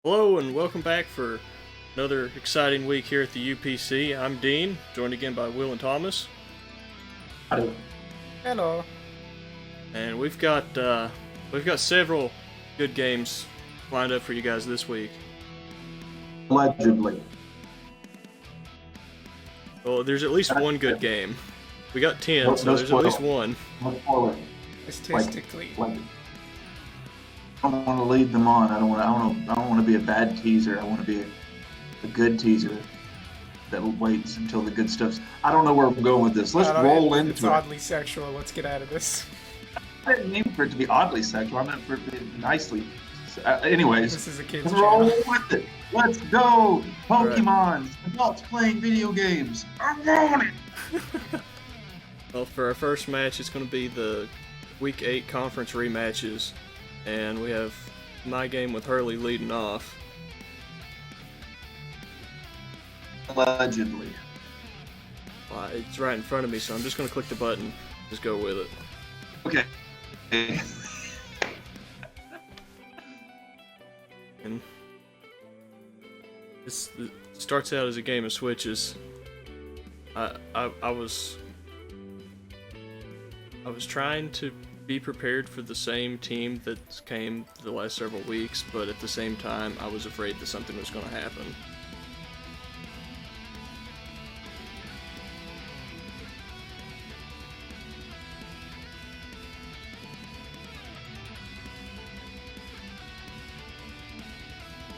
Hello and welcome back for another exciting week here at the UPC. I'm Dean, joined again by Will and Thomas, Hello. Hello. and we've got several good games lined up for you guys this week. Allegedly. Well, there's at least one good game. We got 10, No- so no there's at least spoil. one. No spoiler. Statistically. I don't want to lead them on. I don't want to be a bad teaser. I want to be a good teaser that waits until the good stuff's. I don't know where I'm going with this. Let's roll into It's it. oddly sexual. Let's get out of this. I didn't mean for it to be oddly sexual. I meant for it to be nicely. Anyways, This is a kid's roll channel. with it. Let's go. Pokemon. Adults playing video games. I'm on it. Well, for our first match, it's going to be the Week 8 conference rematches, and we have my game with Hurley leading off. Allegedly. It's right in front of me, so I'm just going to click the button. Just go with it. Okay. And it starts out as a game of switches. I was trying to be prepared for the same team that came the last several weeks, but at the same time, I was afraid that something was going to happen.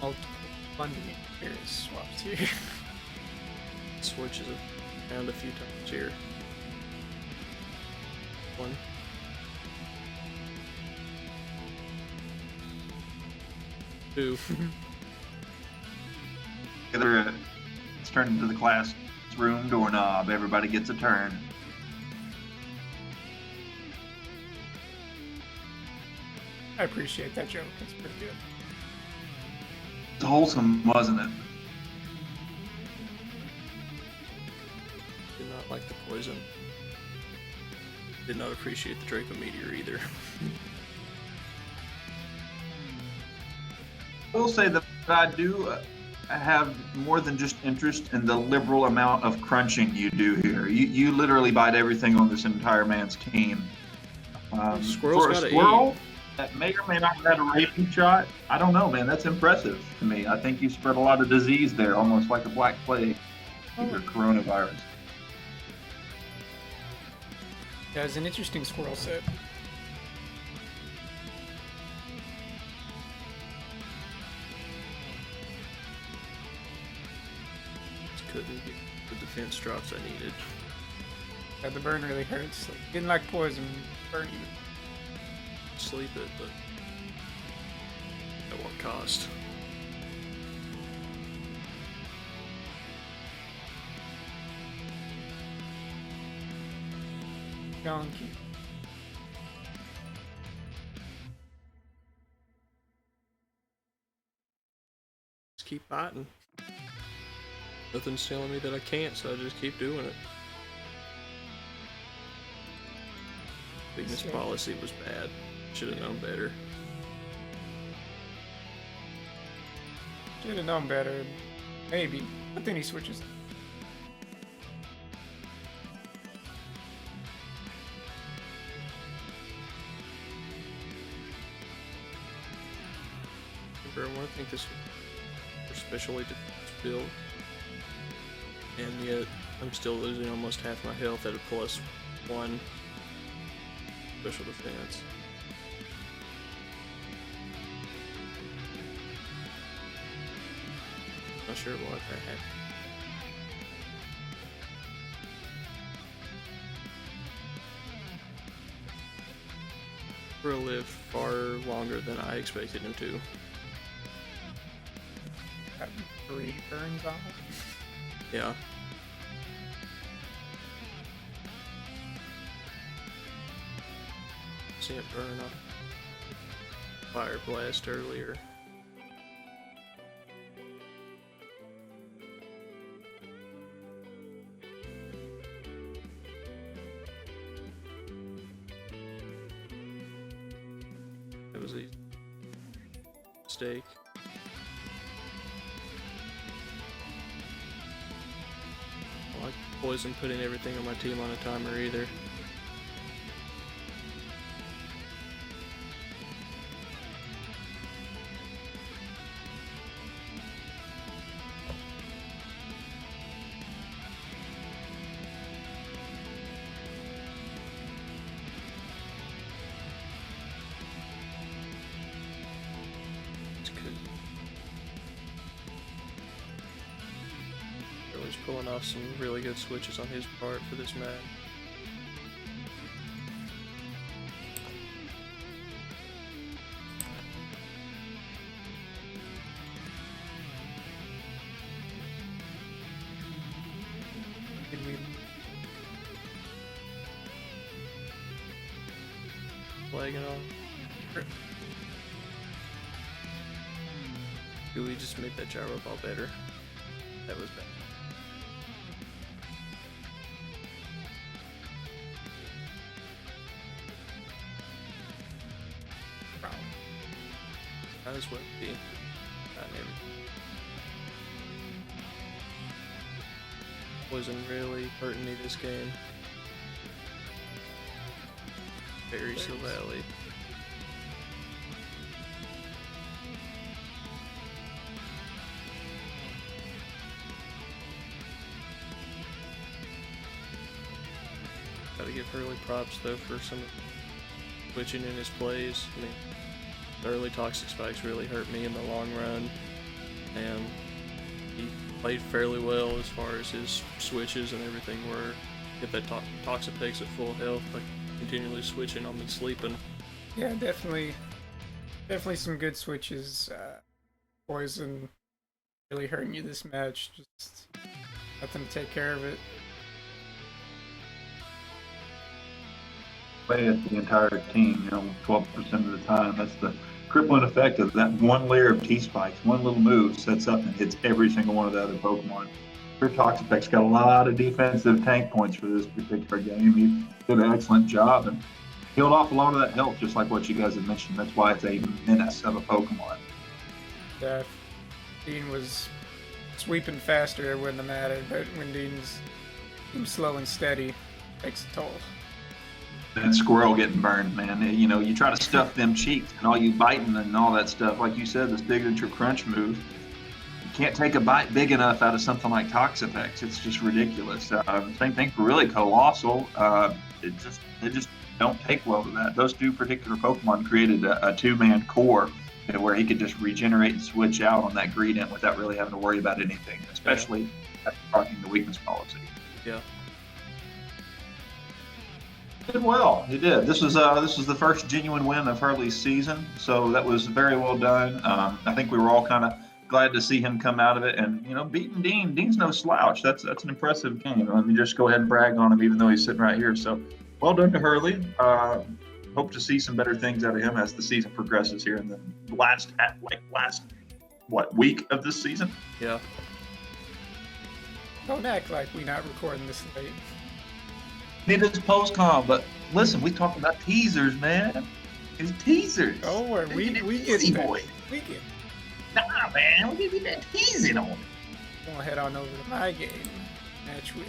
Multiple funding pairs swapped here. Switches around a few times here. One. Two. Let's turn into the classroom doorknob. Everybody gets a turn. I appreciate that joke. It's pretty good. It's wholesome, wasn't it? Did not like the poison. Did not appreciate the Draco Meteor either. I will say that I do have more than just interest in the liberal amount of crunching you do here. You literally bite everything on this entire man's team. Squirrel's For a gotta squirrel that may or may not have had a raping shot, I don't know, man. That's impressive to me. I think you spread a lot of disease there, almost like a black plague or coronavirus. Yeah, it's an interesting squirrel set. Just couldn't get the defense drops I needed. Yeah, the burn really hurts. Like, didn't like poison. Burn you. Sleep it, but at what cost? Donkey. Just keep biting. Nothing's telling me that I can't, so I just keep doing it. Weakness policy was bad. Should have known better. Should have known better. Maybe. But then he switches. I think this was especially build, and yet I'm still losing almost half my health at a +1 special defense. Not sure what that happened. Will live far longer than I expected him to. Got 3 burns on it. Yeah. See it burn up. Fire blast earlier. It was a mistake. Poison putting everything on my team on a timer either. Pulling off some really good switches on his part for this match. Flagging on. Do we just make that gyro ball better? That was bad. Might as well be. Wasn't really hurting me this game. Very so badly. Gotta give Hurley props though for some switching in his plays. I mean, the early toxic spikes really hurt me in the long run, and he played fairly well as far as his switches and everything were. Get that toxic takes at full health, like continually switching on me sleeping. Yeah, definitely some good switches. Poison really hurting you this match. Just nothing to take care of it. Play at the entire team, 12% of the time. That's the crippling effect of that one layer of T-spikes. One little move sets up and hits every single one of the other Pokemon. Your Toxapex got a lot of defensive tank points for this particular game. He did an excellent job and healed off a lot of that health, just like what you guys have mentioned. That's why it's a menace of a Pokemon. Yeah, Dean was sweeping faster when the mattered, but when Dean's slow and steady, it takes a toll. That squirrel getting burned, man. You try to stuff them cheeks and all you biting and all that stuff. Like you said, the signature crunch move. You can't take a bite big enough out of something like Toxapex. It's just ridiculous. Same thing for really Colossal. They just don't take well to that. Those two particular Pokemon created a two-man core where he could just regenerate and switch out on that gradient without really having to worry about anything, especially after talking the weakness policy. Yeah. Did well. He did. This was the first genuine win of Hurley's season, so that was very well done. I think we were all kind of glad to see him come out of it, and beating Dean. Dean's no slouch. That's an impressive game. Let me just go ahead and brag on him, even though he's sitting right here. So, well done to Hurley. Hope to see some better things out of him as the season progresses here in the last week of this season. Yeah. Don't act like we not recording this late. Neither is Postcom, but listen, we talked about teasers, man. It's teasers. Oh, we get that. Boy. We get. Nah, man, we get that teasing on it. I'm gonna head on over to my game. Match with.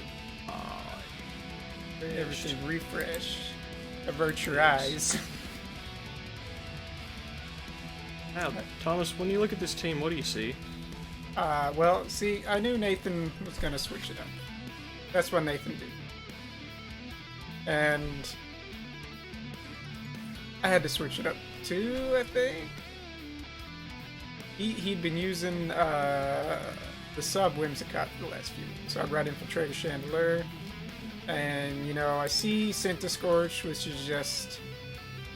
Everything refresh. Avert your eyes. Now, Thomas, when you look at this team, what do you see? Well, see, I knew Nathan was gonna switch it up. That's what Nathan did. And I had to switch it up too, I think. He'd been using the sub Whimsicott for the last few weeks. So I brought Infiltrator Chandelure. And, I see Scorch, which is just,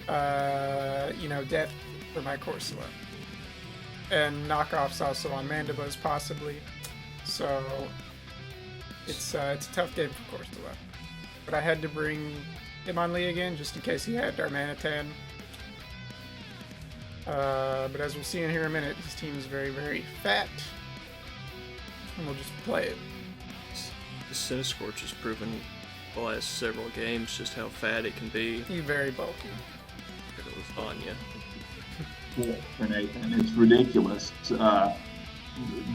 death for my Corsola. And knockoffs also on Mandibuzz, possibly. So, it's a tough game for Corsola. But I had to bring Hitmonlee again, just in case he had Darmanitan. But as we'll see in here in a minute, his team is very, very fat. And we'll just play it. This Scorch has proven the last several games just how fat it can be. He's very bulky. It was on you. Yeah, for Nathan, it's ridiculous.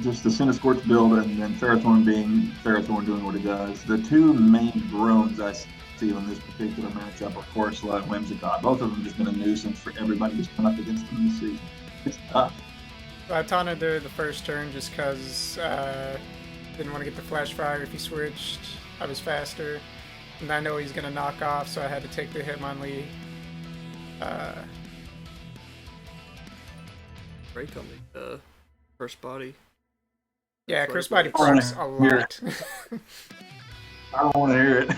just the Cinescorch build and then Ferrothorn being Ferrothorn doing what it does. The two main drones I see in this particular matchup are Corsola and Whimsicott. Both of them just been a nuisance for everybody who's come up against them this season. It's tough. So I taunted the first turn just because didn't want to get the flash fire if he switched. I was faster. And I know he's going to knock off, so I had to take the Hitmonlee. Break on the first body. Yeah, Curse Body procs a lot. I don't want to hear it.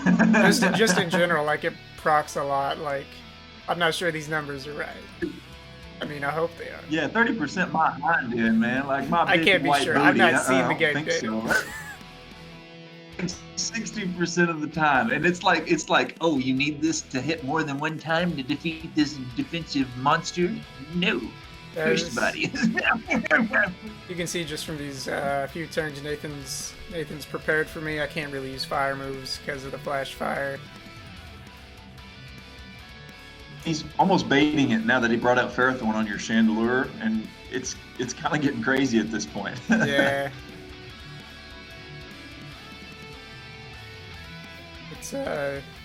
just in general, like, it procs a lot. Like, I'm not sure these numbers are right. I mean, I hope they are. Yeah, 30% my hind end, man. Like, my I big can't be white sure. booty. I've not seen the I game don't data. think so. 60% of the time, and it's like, oh, you need this to hit more than one time to defeat this defensive monster? No. First body. You can see just from these few turns Nathan's prepared for me. I can't really use fire moves because of the flash fire. He's almost baiting it now that he brought out Ferrothorn on your Chandelure, and it's kind of getting crazy at this point. Yeah.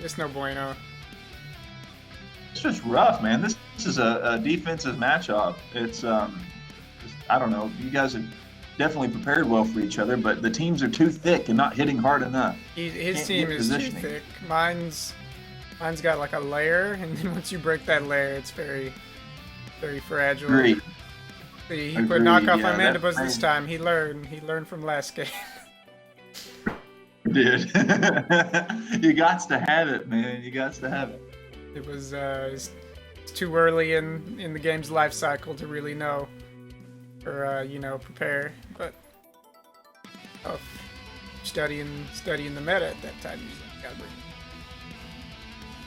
It's no bueno. It's just rough, man. This is a defensive matchup. It's I don't know. You guys are definitely prepared well for each other, but the teams are too thick and not hitting hard enough. His team is too thick. Mine's got like a layer, and then once you break that layer, it's very, very fragile. Agreed. He put knockoff on Mandibuzz this time. He learned from last game. Dude, you got to have it, man. You got to have it. It was it's too early in the game's life cycle to really know or prepare. But studying the meta at that time, you just gotta bring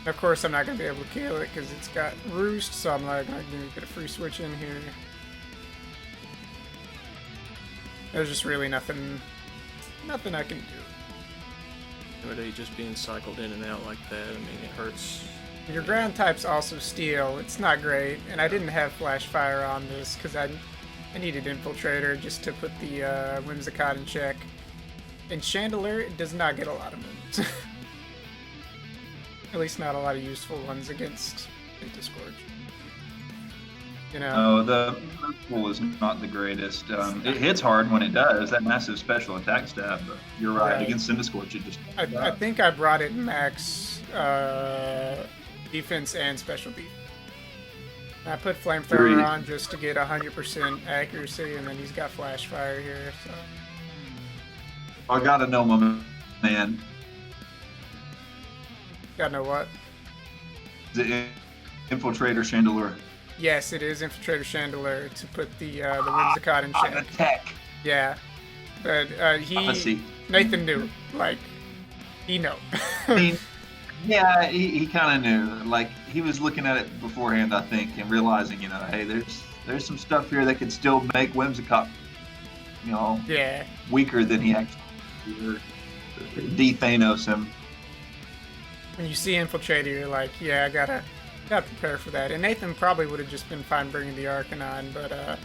it. Of course, I'm not gonna be able to kill it because it's got Roost, so I'm like, I'm gonna get a free switch in here. There's just really nothing I can do. Nobody just being cycled in and out like that, I mean, it hurts. Your ground type's also Steel. It's not great, and I didn't have Flash Fire on this because I needed Infiltrator just to put the Whimsicott in check. And Chandelure, it does not get a lot of moves. At least not a lot of useful ones against Scorch. You know. Oh, the pool is not the greatest. It hits hard when it does, that massive special attack stab, but you're right, against Cinescorch it just... I think I brought it max defense and special defense. I put Flamethrower on just to get 100% accuracy, and then he's got Flash Fire here, so... I gotta know, my man. Gotta know what? Is it Infiltrator Chandelure? Yes, it is Infiltrator Chandelure to put the Whimsicott in check. Tech. Yeah, but Nathan knew, like, he know. I mean, yeah, he kind of knew. Like, he was looking at it beforehand, I think, and realizing, hey, there's some stuff here that could still make Whimsicott, weaker than he actually de-Thanos him. When you see Infiltrator, you're like, yeah, I gotta prepare for that. And Nathan probably would have just been fine bringing the Arcanine, but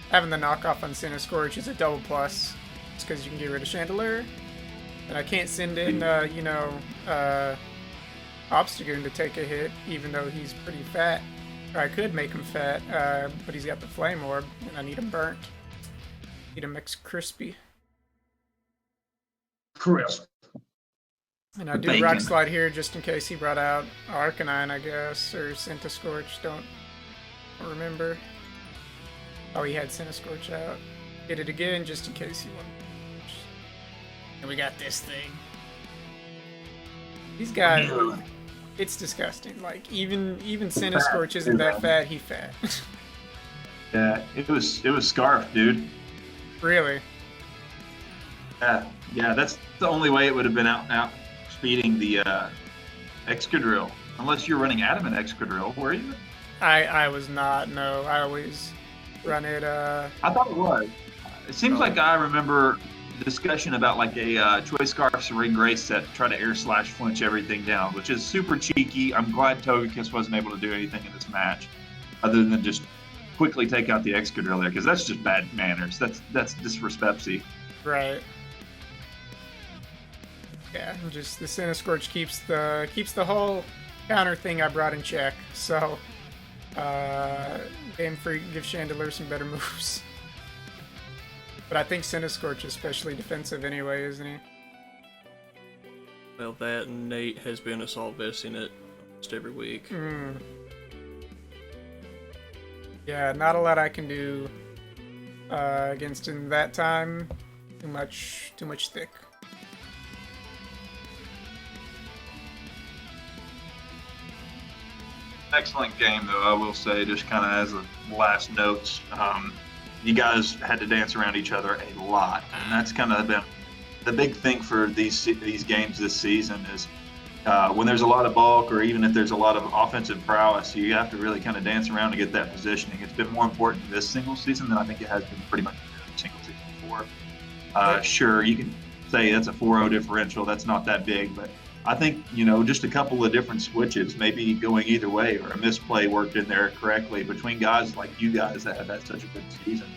having the knockoff on Cinescorch is a double plus. It's because you can get rid of Chandelure. And I can't send in, Obstagoon to take a hit, even though he's pretty fat. Or I could make him fat, but he's got the Flame Orb, and I need him burnt. Need him crispy. Crisp. And I do Rock Slide here just in case he brought out Arcanine, I guess, or Cinescorch. Don't remember. Oh, he had Cinescorch out. Hit it again just in case he wanted. And we got this thing. These guys, it's disgusting. Like even Cinescorch isn't that fat. He fat. Yeah, it was Scarf, dude. Really? Yeah, that's the only way it would have been out speeding the Excadrill. Unless you're running Adamant Excadrill, were you? I was not, no. I always run it, I thought it was. It seems like I remember discussion about like a Choice Scarf Serene Grace set to try to air slash flinch everything down, which is super cheeky. I'm glad Togekiss wasn't able to do anything in this match other than just quickly take out the Excadrill there because that's just bad manners. That's disrespectful. Right. Yeah, just the Cinescorch keeps the whole counter thing I brought in check. So, Game Freak gives Chandelure some better moves. But I think Cinescorch is especially defensive anyway, isn't he? Well, that and Nate has been assault vesting it almost every week. Yeah, not a lot I can do against him that time. Too much thick. Excellent game, though, I will say, just kind of as the last notes. You guys had to dance around each other a lot, and that's kind of been the big thing for these games this season is when there's a lot of bulk or even if there's a lot of offensive prowess, you have to really kind of dance around to get that positioning. It's been more important this single season than I think it has been pretty much single season before. Sure, you can say that's a 4-0 differential. That's not that big, but I think, just a couple of different switches, maybe going either way or a misplay worked in there correctly between guys like you guys that have had such a good season,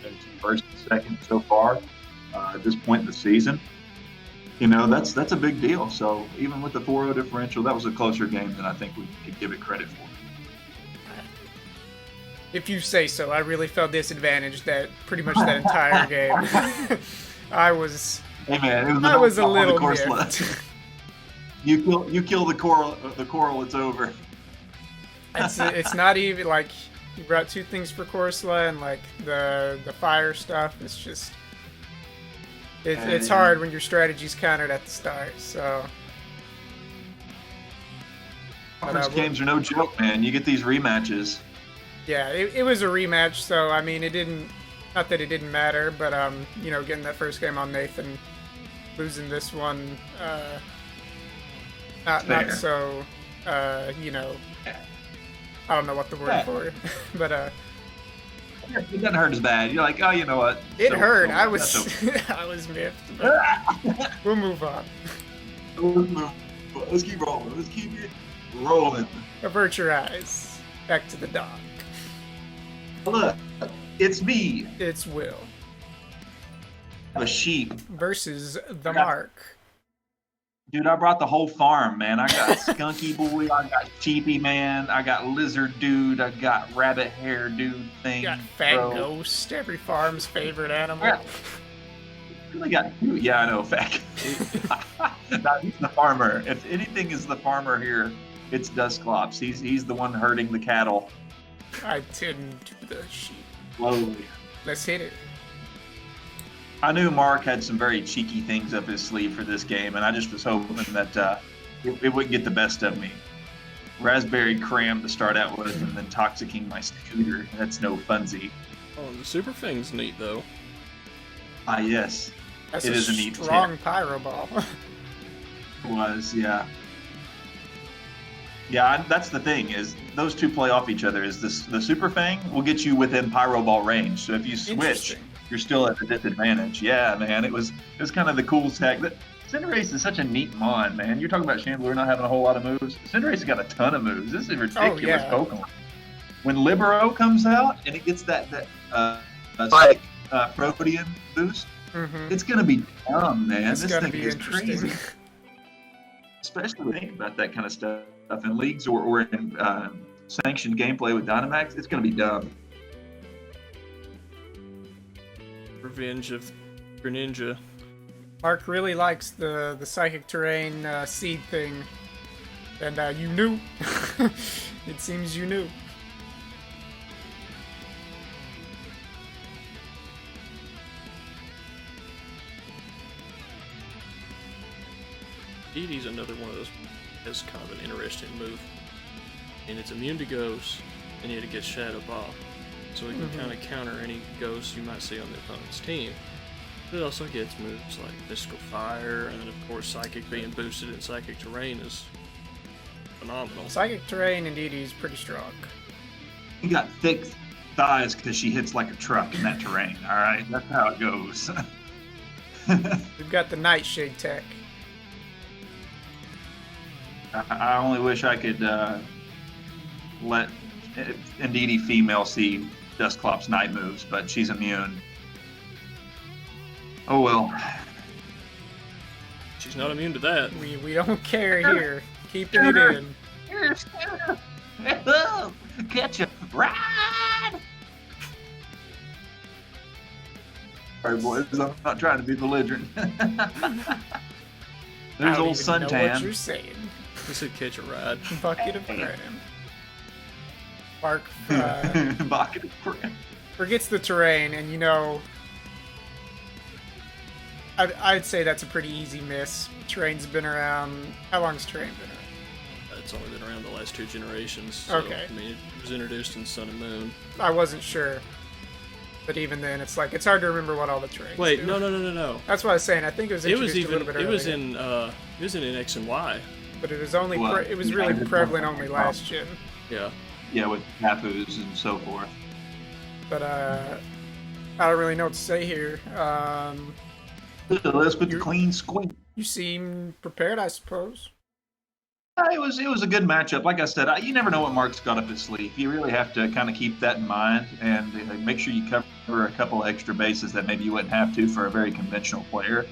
first and second so far at this point in the season. That's a big deal. So even with the 4-0 differential, that was a closer game than I think we could give it credit for. If you say so. I really felt disadvantaged that pretty much that entire game. I was. Hey man, I was a little miffed. You kill the coral, it's over. It's not even like you brought two things for Corsola and like the fire stuff. It's just it's hard when your strategy's countered at the start. So conference games are no joke, man. You get these rematches. Yeah, it was a rematch, so I mean it didn't. Not that it didn't matter, but getting that first game on Nathan, losing this one. Not so, I don't know what the word for it, but it doesn't hurt as bad. You're like, oh, you know what? It hurt. I was I was miffed. But we'll move on. Let's keep rolling. Let's keep it rolling. Avert your eyes. Back to the dock. Look, it's me. It's Will. A sheep versus the Mark. Dude, I brought the whole farm, man. I got Skunky Boy, I got Sheepy Man, I got Lizard Dude, I got Rabbit Hair Dude thing. You got Fat Ghost, every farm's favorite animal. Yeah. Really got two. Yeah, I know, Fat. Nah, he's the farmer. If anything is the farmer here, it's Dusclops. He's the one herding the cattle. I tend to the sheep. Slowly. Let's hit it. I knew Mark had some very cheeky things up his sleeve for this game, and I just was hoping that it wouldn't get the best of me. Raspberry Cram to start out with, and then Toxicking my scooter. That's no funsie. Oh, the Super Thing's neat, though. Ah, yes. That's it is a neat strong Pyro Ball. It was, yeah. Yeah, that's the thing, is those two play off each other. Is the Super Fang will get you within Pyro Ball range, so if you switch, you're still at a disadvantage. Yeah, man, it was kind of the cool tech. Cinderace is such a neat mon, man. You're talking about Chandelure not having a whole lot of moves. Cinderace has got a ton of moves. This is a ridiculous Pokemon. When Libero comes out and it gets that Protean boost, it's gonna be dumb, man. This thing is crazy. Especially when you think about that kind of stuff in leagues or in sanctioned gameplay with Dynamax, it's gonna be dumb. Revenge of Greninja. Mark really likes the Psychic Terrain seed thing, and you knew. It seems you knew. Didi's another one of those has kind of an interesting move, and it's immune to ghosts, and yet it gets Shadow Ball. So it can kind of counter any ghosts you might see on the opponent's team. But it also gets moves like Mystical Fire, and then of course Psychic being boosted in Psychic Terrain is phenomenal. Psychic Terrain indeed is pretty strong. You got thick thighs because she hits like a truck in that terrain, alright? That's how it goes. We've got the Nightshade tech. I only wish I could let Indeedee female seed Dusclops night moves, but she's immune. Oh well. She's not immune to that. We don't care here. Keeping it in. Catch a ride. Sorry, boys. I'm not trying to be belligerent. There's I don't old even know what you're suntan. saying. He said catch a ride. Bucket of crap. Mark Bucket of crap. forgets the terrain, and you know, I'd say that's a pretty easy miss. Terrain's been around. How long's terrain been around? It's only been around the last 2 generations. So, Okay. I mean, it was introduced in Sun and Moon. I wasn't sure, but even then, it's like it's hard to remember what all the terrains Wait, do. no. That's what I was saying. I think it was It introduced was even. a little bit It was earlier, in X and Y. but it was only Well, it was yeah, really it's prevalent not- only last gen. Yeah. Yeah, with Tapus and so forth. But I don't really know what to say here. Let's put the clean squeak. You seem prepared, I suppose. It was a good matchup. Like I said, you never know what Mark's got up his sleeve. You really have to kind of keep that in mind and make sure you cover a couple extra bases that maybe you wouldn't have to for a very conventional player.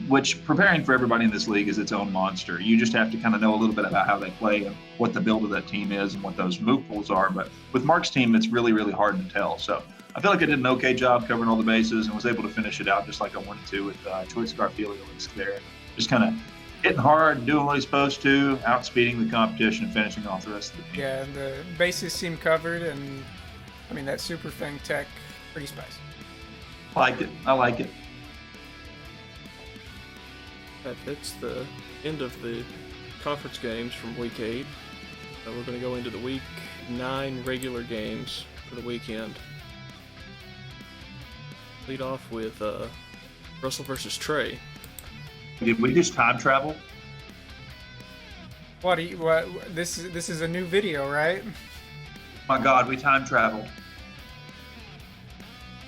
Which preparing for everybody in this league is its own monster. You just have to kind of know a little bit about how they play and what the build of that team is and what those move pools are. But with Mark's team, it's really, really hard to tell. So I feel like I did an okay job covering all the bases and was able to finish it out just like I wanted to with Choice Garfiliolix there. Just kind of hitting hard, doing what he's supposed to, outspeeding the competition and finishing off the rest of the team. Yeah, and the bases seem covered, and I mean that Super Fang tech, pretty spicy. I like it. That's the end of the conference games from week 8. We're going to go into the week 9 regular games for the weekend. Lead off with Russell versus Trey. Did we just time travel? What this is a new video, right? My God, we time travel.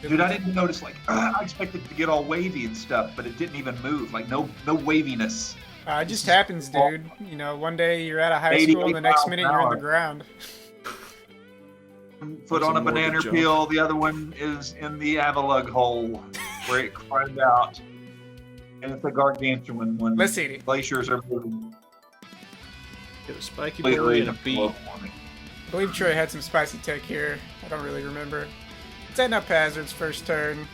Dude, I didn't notice, like, I expected it to get all wavy and stuff, but it didn't even move. Like, no waviness. It just happens, dude. You know, one day you're at a high school, and the 88 next miles minute an you're on hour. the ground. Foot That's on a a banana morbid jump. peel, the other one is in the Avalug hole, where it cried out. And it's a gargantuan one. Let's see it. Glaciers are moving. Get a spiky boy Completely and a beat. I believe Troy had some spicy tech here. I don't really remember. Setting up hazards first turn.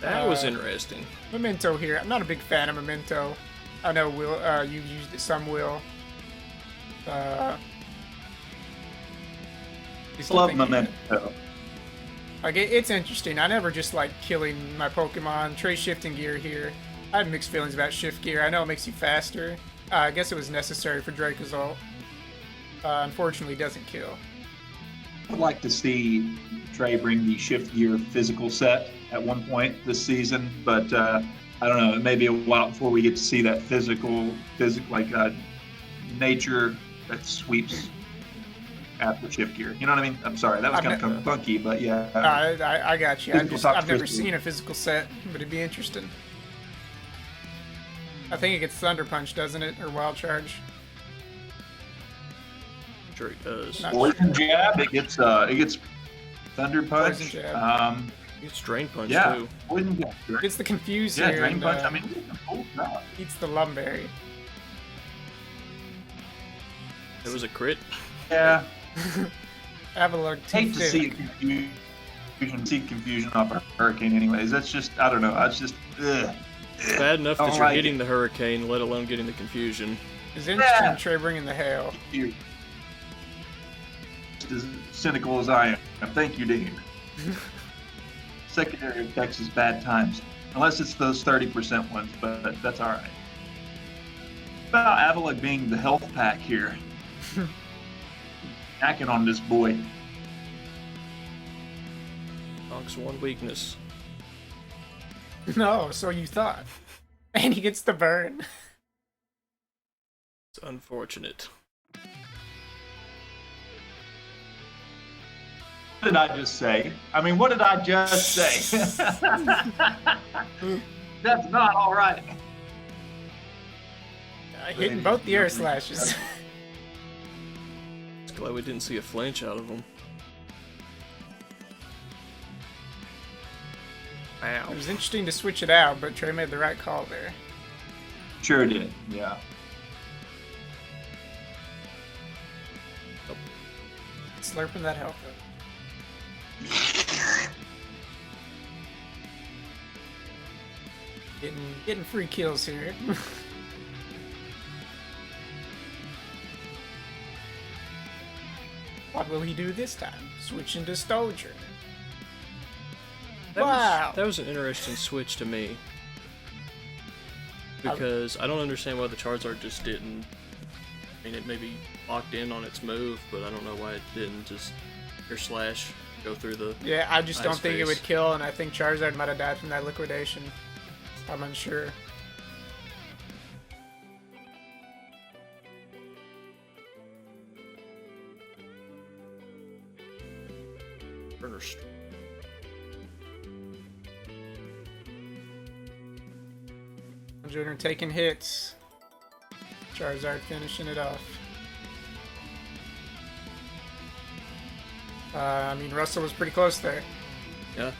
That was interesting. Memento here. I'm not a big fan of Memento. I know Will. You've used it some, Will. Love Memento. Like it's interesting. I never just like killing my Pokemon. Trey shifting gear here. I have mixed feelings about shift gear. I know it makes you faster. I guess it was necessary for Draco's ult. Unfortunately, doesn't kill. I'd like to see Trey bring the shift gear physical set at one point this season, but I don't know. It may be a while before we get to see that physical nature that sweeps after shift gear. You know what I mean? I'm sorry, that was kind of funky, but yeah. I got you. I've never seen a physical set, but it'd be interesting. I think it gets Thunder Punch, doesn't it, or Wild Charge? Sure it does. Not Poison jab. It gets Thunder Punch. Poison jab. It's Drain Punch Yeah. too. Poison jab. It's the Confuse Yeah, here. Drain and, Punch. I mean, it's a cool stuff. eats the Lumberry. It was a crit. Yeah. Avalugg Hate to see confusion off a Hurricane. Anyways, that's just I don't know. That's just ugh. Bad enough Don't that you're like hitting the Hurricane, let alone getting the confusion. It's interesting Yeah. Trey bringing the Hail. You're just as cynical as I am. Thank you, Dean. Secondary effects is bad times, unless it's those 30% ones, but that's all right. About Avalugg being the health pack here, hacking on this boy. Knocks one weakness. No, so you thought. And he gets the burn. It's unfortunate. What did I just say? I mean, what did I just say? That's not all right. Hitting both the air slashes. Glad we didn't see a flinch out of him. Wow. It was interesting to switch it out, but Trey made the right call there. Sure did. Yeah. Slurping that health up. Getting free kills here. What will he do this time? Switch into Stoger. Wow. That was an interesting switch to me. Because I don't understand why the Charizard just didn't. I mean, it maybe locked in on its move, but I don't know why it didn't just your slash go through the. Yeah, I just don't think it face. would kill, and I think Charizard might have died from that liquidation. I'm unsure. Burner Str- Junior taking hits. Charizard finishing it off. I mean, Russell was pretty close there. Yeah.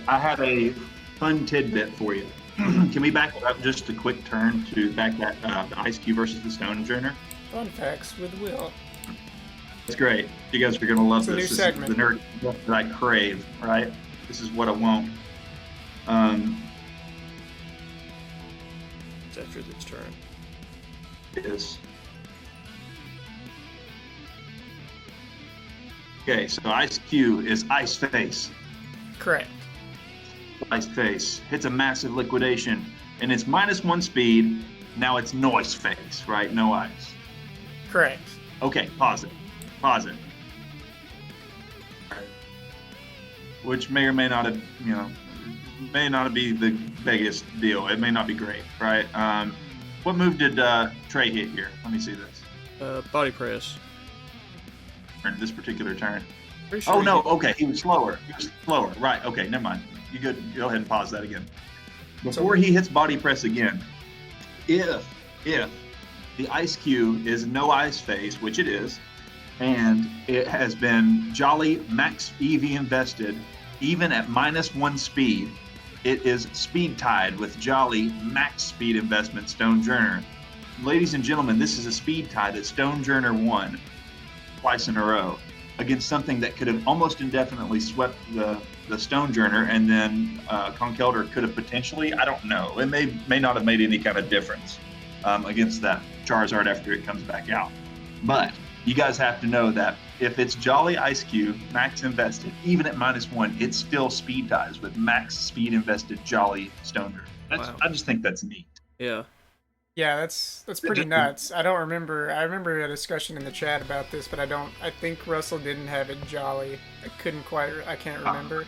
I have a fun tidbit for you. Can we back it up just a quick turn to back that the Ice Cube versus the Stonejourner? Fun facts with Will. It's great. You guys are gonna love It's a this. new This segment. is the nerd stuff that I crave, right? This is what I want. It's after its turn. Is okay. So Ice Cube is Ice Face. Correct. Ice Face hits a massive liquidation, and it's -1 speed. Now it's Noise Face, right? No ice. Correct. Okay, pause it. Pause it. Which may or may not have, may not be the biggest deal. It may not be great, right? What move did Trey hit here? Let me see this. Body press. In this particular turn. Pretty sure Oh he no, hit- okay, he was slower. Right, okay, never mind. You good? Go ahead and pause that again. Before he hits body press again, if the Ice Cube is no ice face, which it is, and it has been Jolly max EV invested, even at -1 speed, it is speed tied with Jolly max speed investment Stonejourner. Ladies and gentlemen, this is a speed tie that Stonejourner won twice in a row against something that could have almost indefinitely swept the Stonejourner, and then Conkeldurr could have potentially, I don't know, it may not have made any kind of difference against that Charizard after it comes back out. But you guys have to know that if it's Jolly Ice Cube, max invested, even at -1, it's still speed ties with max speed invested Jolly Stonejourner. Wow. I just think that's neat. Yeah. Yeah, that's pretty nuts. I don't remember. I remember a discussion in the chat about this, but I think Russell didn't have it Jolly. I can't remember.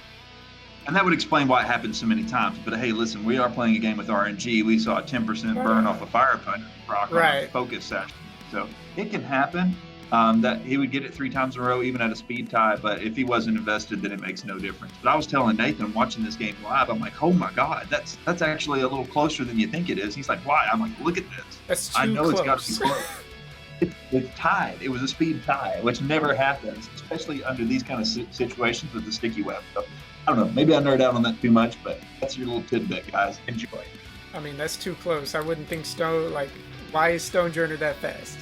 And that would explain why it happened so many times. But hey, listen, we are playing a game with RNG. We saw a 10% burn off a Fire Punch rock on a Right. focus session. So it can happen. That he would get it 3 times in a row, even at a speed tie. But if he wasn't invested, then it makes no difference. But I was telling Nathan, watching this game live, I'm like, oh my God, that's actually a little closer than you think it is. He's like, why? I'm like, look at this. That's too I know close. it's got to be close. It's tied. It was a speed tie, which never happens, especially under these kind of situations with the sticky web. So I don't know. Maybe I nerd out on that too much, but that's your little tidbit, guys. Enjoy. I mean, that's too close. I wouldn't think why is Stonejourner that fast?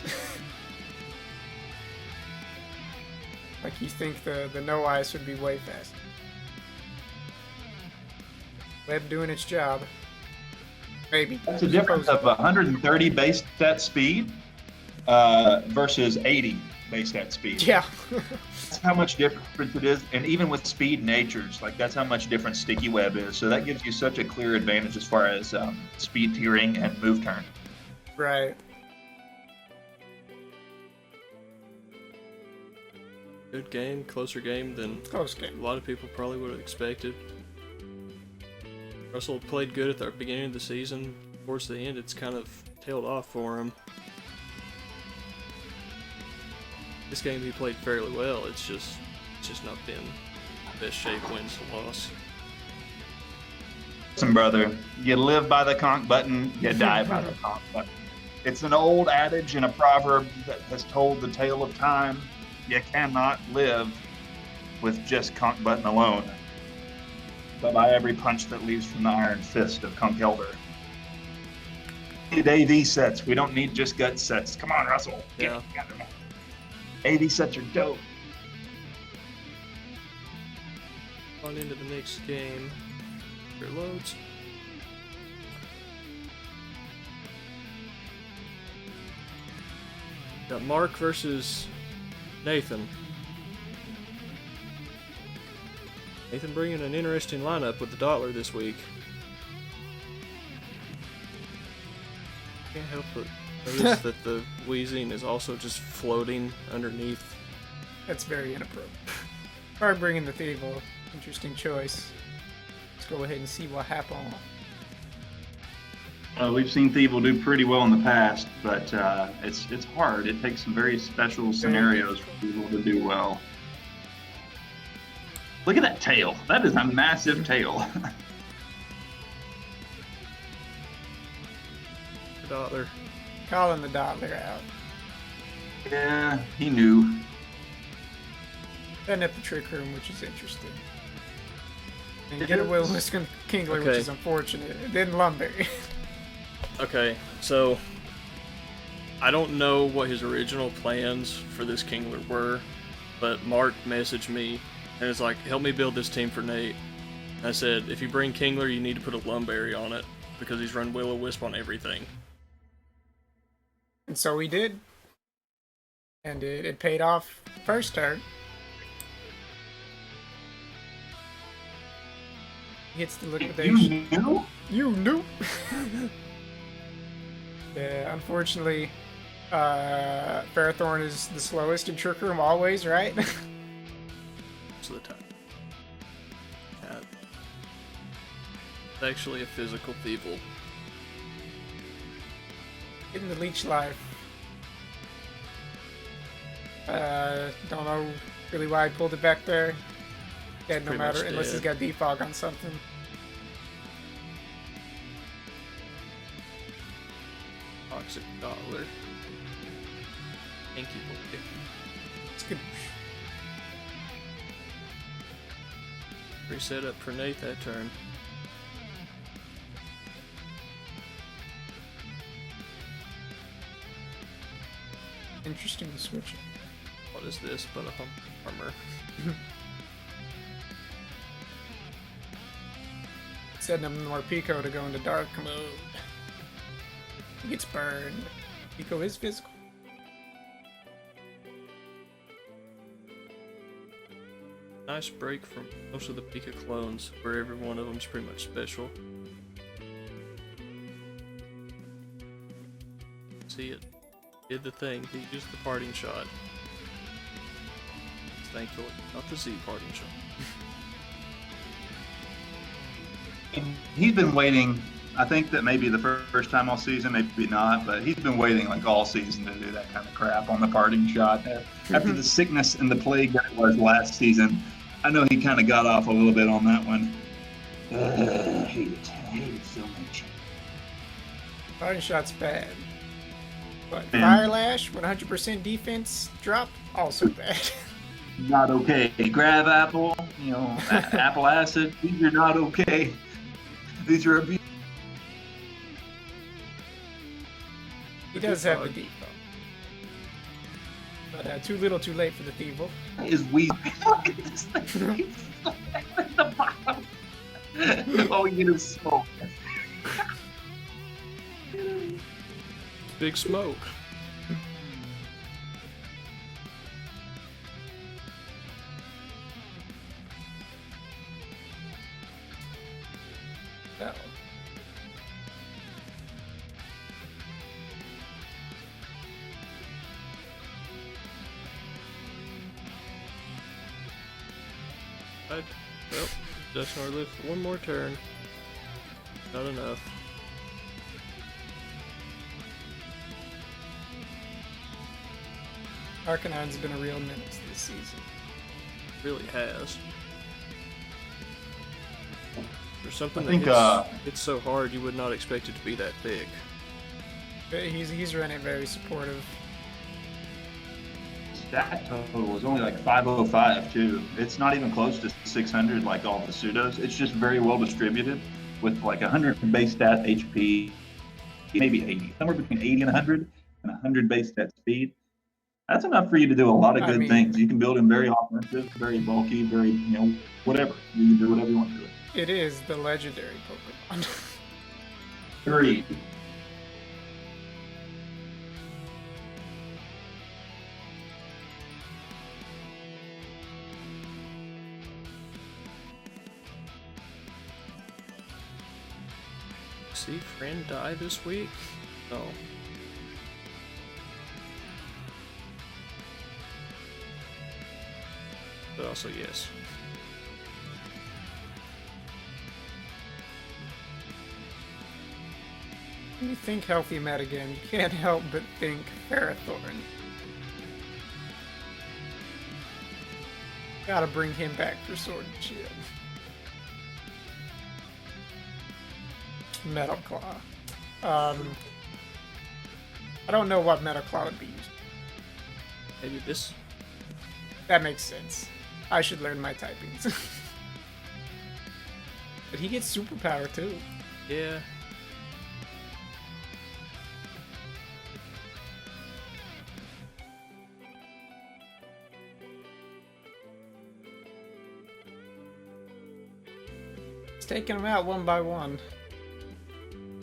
Like, you think the no ice would be way faster. Web doing its job. Maybe. That's a difference of 130 base stat speed versus 80 base stat speed. Yeah. That's how much difference it is. And even with speed natures, like that's how much different sticky web is. So that gives you such a clear advantage as far as speed tiering and move turn. Right. Good game, closer game than Close game. a lot of people probably would have expected. Russell played good at the beginning of the season. Towards the end, it's kind of tailed off for him. This game he played fairly well. It's just not been best shape wins to loss. Listen, brother, you live by the conk button, you die by the conk button. It's an old adage and a proverb that has told the tale of time. You cannot live with just Conk Button alone, but by every punch that leaves from the iron fist of Conk Elder. We need AV sets. We don't need just gut sets. Come on, Russell. Get it together. AV sets are dope. On into the next game. Here it loads. Got Mark versus Nathan. Nathan bringing an interesting lineup with the Dottler this week. Can't help but notice that the wheezing is also just floating underneath. That's very inappropriate. Or bringing the Thievel. Interesting choice. Let's go ahead and see what happens. We've seen Thievel do pretty well in the past, but it's hard. It takes some very special scenarios for people to do well. Look at that tail. That is a massive tail. Dottler. Calling the Dottler out. Yeah, he knew. Setting up the Trick Room, which is interesting. And get away with Kingler, which is unfortunate. And then Lumberry. Okay, so I don't know what his original plans for this Kingler were, but Mark messaged me and it's like, help me build this team for Nate. And I said, if you bring Kingler, you need to put a Lumberry on it because he's run Will-O-Wisp on everything. And so we did. And it paid off first turn. Hits the liquidation. You knew? You knew? Yeah, unfortunately, Ferrothorn is the slowest in Trick Room always, right? Most of the time. Yeah. It's actually a physical Thievel. Getting the Leech Life. Don't know really why I pulled it back there. Yeah, no matter, unless he's got Defog on something. Toxic Dottler. Thank you, boy. It's good. Reset up for Nate that turn. Interesting switch. What is this but a armor? Setting up more Pico to go into dark mode. He gets burned. Pico is physical. Nice break from most of the Pika clones, where every one of them is pretty much special. See, it did the thing. He used the parting shot. Thankfully, not the Z parting shot. He's been waiting. I think that maybe the first time all season, maybe not, but he's been waiting like all season to do that kind of crap on the parting shot. After the sickness and the plague that it was last season, I know he kind of got off a little bit on that one. I hate it so much. Parting shot's bad. But Fire Lash, 100% defense drop, also bad. Not okay. Grab Apple, Apple Acid, these are not okay. These are abuse. He does have the default. But too little, too late for the Thievel. Is Weezy. Look at this thing. At the bottom. All you get is smoke. Big smoke. That one. Well, just our lift for one more turn. Not enough. Arcanine's been a real menace this season. Really has. For something I think, that hits so hard, you would not expect it to be that big. He's running very supportive. Stat total is only like 505 too. It's not even close to 600 like all the pseudos. It's just very well distributed with like 100 base stat HP, maybe 80, somewhere between 80 and 100, and 100 base stat speed. That's enough for you to do a lot of good things. You can build him very offensive, very bulky, very, whatever. You can do whatever you want to it. It is the legendary Pokemon. Agreed. See, friend die this week? No. But also, yes. When you think healthy metagame, you can't help but think Ferrothorn. Gotta bring him back for Sword and Shield. Metal Claw. I don't know what Metal Claw would be used. Maybe this? That makes sense. I should learn my typings. But he gets superpower too. Yeah. He's taking them out one by one.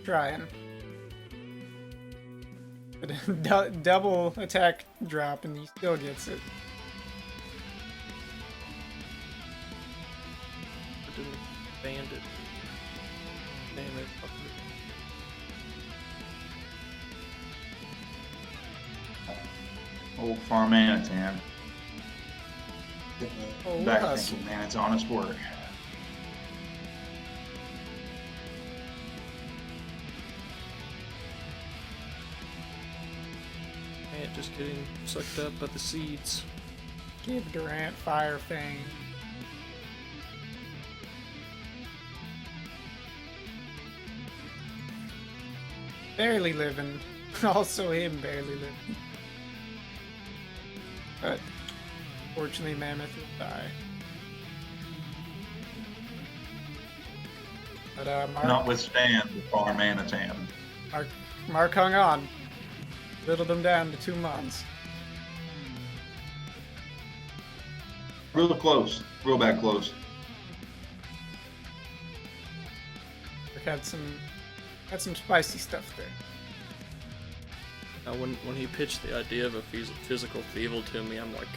Trying. But double attack drop and he still gets it. I didn't bandit. Damn it. Old farm Manitan. Oh, Back hustle. thinking, man, it's honest work. Man, just getting sucked up by the seeds. Give Durant Fire Fang. Barely living. Also him barely living. But fortunately Mammoth will die. But Not withstand the farm Manitan. Mark hung on. Whittled him down to 2 months. Real close. Real bad close. Had some spicy stuff there. Now, when he pitched the idea of a physical Thievul to me, I'm like,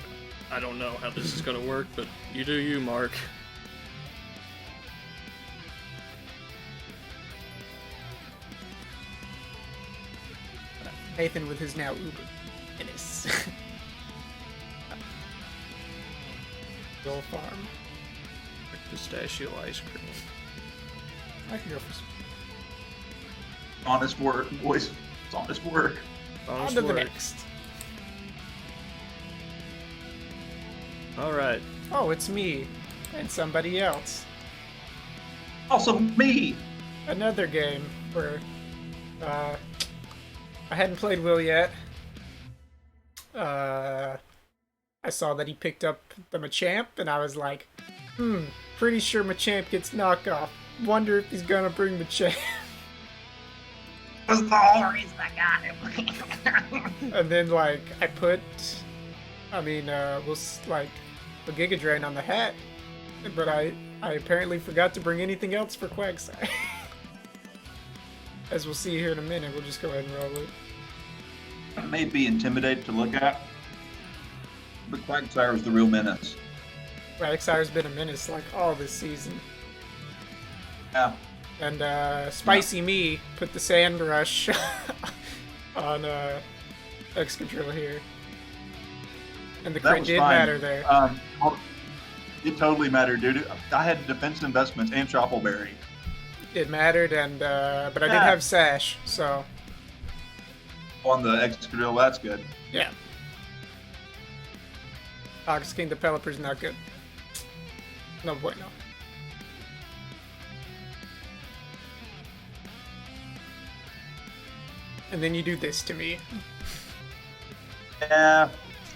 I don't know how this is gonna work, but you do you, Mark. Nathan with his now Uber. Menace. Goal farm. Pistachio ice cream. I could go for some. Honest work, boys. It's honest work. On Honest to the work. next. Alright. Oh, it's me. And somebody else. Also me. Another game where I hadn't played Will yet. I saw that he picked up the Machamp, and I was like, pretty sure Machamp gets knockoff. Wonder if he's gonna bring Machamp. That's the whole reason I got him. And then, like, we'll the Giga Drain on the hat, but I apparently forgot to bring anything else for Quagsire. As we'll see here in a minute, we'll just go ahead and roll it. It may be intimidating to look at, but Quagsire is the real menace. Quagsire's been a menace like all this season. Yeah. And Spicy Me put the Sand Rush on Excadrill here. And the That crit was did fine. matter there. It totally mattered, dude. I had defense investments and Troppleberry. It mattered, and but I did Yeah. have Sash, so On the Excadrill, that's good. yeah. Ox King the Pelipper's not good. No bueno. And then you do this to me. Yeah,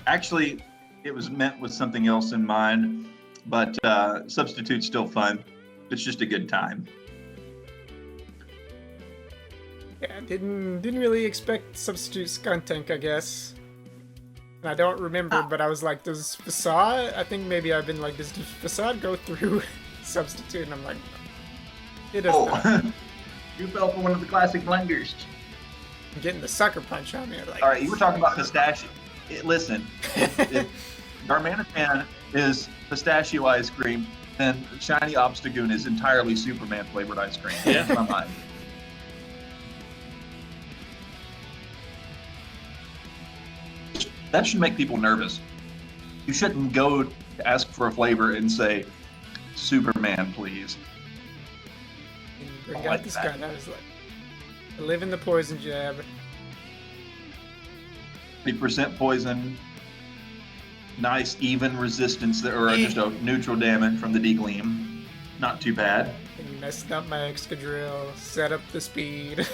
actually, it was meant with something else in mind, but substitute's still fun. It's just a good time. Yeah, didn't really expect substitute skunk tank, I guess. And I don't remember, but I was like, does Facade? I think maybe I've been like, does Facade go through substitute? And I'm like, it does not. You fell for one of the classic blunders. I'm getting the sucker punch on me. Like, All right, you were talking about pistachio. Listen, if Darmanitan is pistachio ice cream, then Shiny Obstagoon is entirely Superman flavored ice cream. Yeah. In my mind. That should make people nervous. You shouldn't go to ask for a flavor and say, Superman, please. bring I out like this that. guy. I was like, I live in the poison jab. 30% poison. Nice, even resistance, or just a neutral damage from the D-Gleam. Not too bad. And you messed up my Excadrill, set up the speed.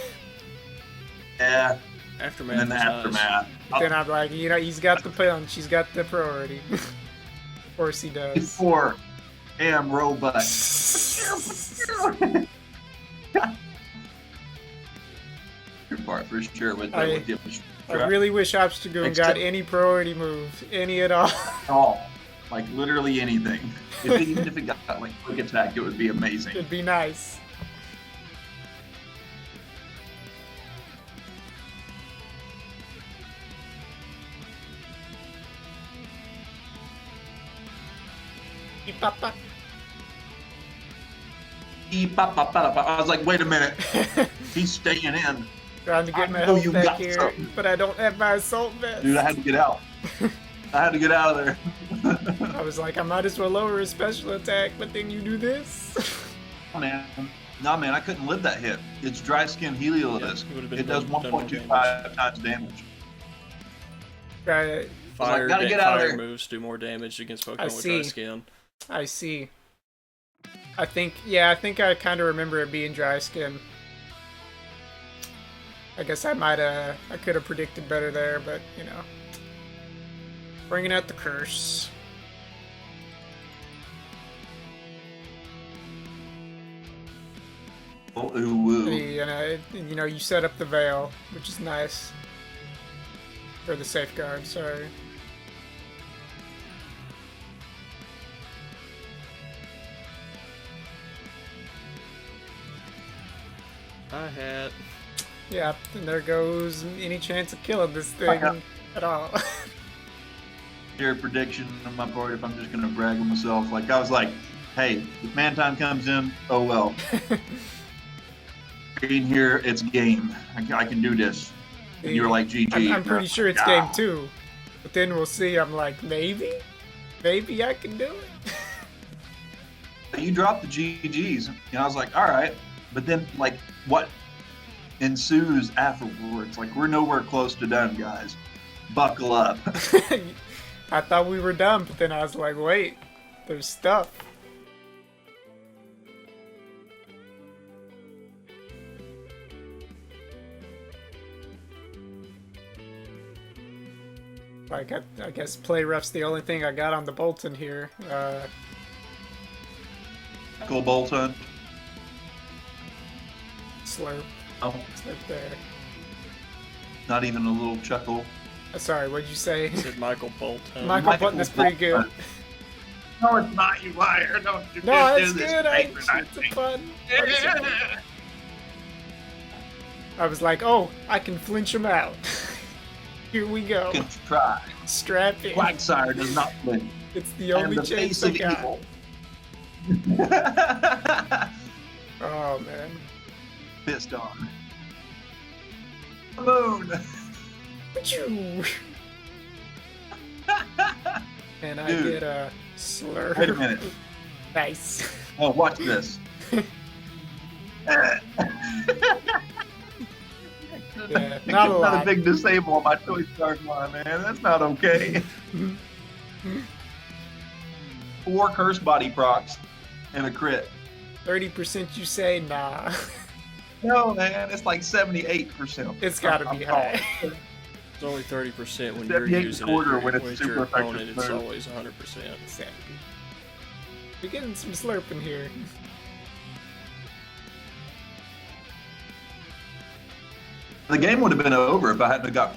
Yeah. Aftermath. And then the was nice. aftermath. Then I'm like, you know, he's got the punch, he's got the priority. Of course he does. Before am robot. Your part for sure with I would give I really wish Obstagoon got Except- any priority move, any at all. all, like literally anything. Even if it got like quick attack, it would be amazing. It'd be nice. Papa. I was like, wait a minute, he's staying in. Trying to get my I know health you back got here, something. but I don't have my assault vest. Dude, I had to get out. I had to get out of there. I was like, I might as well lower his special attack, but then you do this. Oh, man. No, man, I couldn't live that hit. It's dry skin Heliolisk. Yeah, it would've been It does done more 1.25 times damage. Right. Fire, gotta get out of fire there. moves do more damage against Pokemon I with dry see. skin. I see. I think I kind of remember it being dry skin. I guess I could have predicted better there, but, you know. Bringing out the curse. Oh, ooh, ooh. And you know, you set up the veil, which is nice. Or the safeguard, sorry. Hi hat. Yeah, and there goes any chance of killing this thing Yeah. at all. Your prediction on my part, if I'm just going to brag on myself. Like, I was like, hey, if man time comes in, oh well. In here, it's game. I can do this. And you were like, GG. I'm pretty sure it's game 2. But then we'll see. I'm like, maybe I can do it. You dropped the GGs. And I was like, all right. But then, like, what ensues afterwards? Like, we're nowhere close to done, guys. Buckle up. I thought we were done, but then I was like, wait, there's stuff. Like, I guess play rough's the only thing I got on the Bolton here. Cool Bolton. Slurp. Oh, Slurp there. not even a little chuckle. Sorry, what'd you say? Said Michael Bolton. Michael Bolton is pretty good. No, it's not, you liar. Don't you No, do it's this good. It's a patronizing. fun. I was like, oh, I can flinch him out. Here we go. Good try. Strap in. Quagsire does not win. It's the I only am the chance face I of got. evil. Oh man. Pissed on. Moon. Achoo. And I Dude. get a slur. Wait a minute. Nice. Oh, watch this. Yeah, not a Not lot. a big disable on my Toy Star line, man. That's not okay. 4 curse body procs and a crit. 30% you say, nah. No, man, it's like 78%. It's got to be high. It's only 30% when 78 you're using quarter it. when it's When it's super your effective opponent, it's move. always 100%. Exactly. We're getting some slurping here. The game would have been over if I hadn't got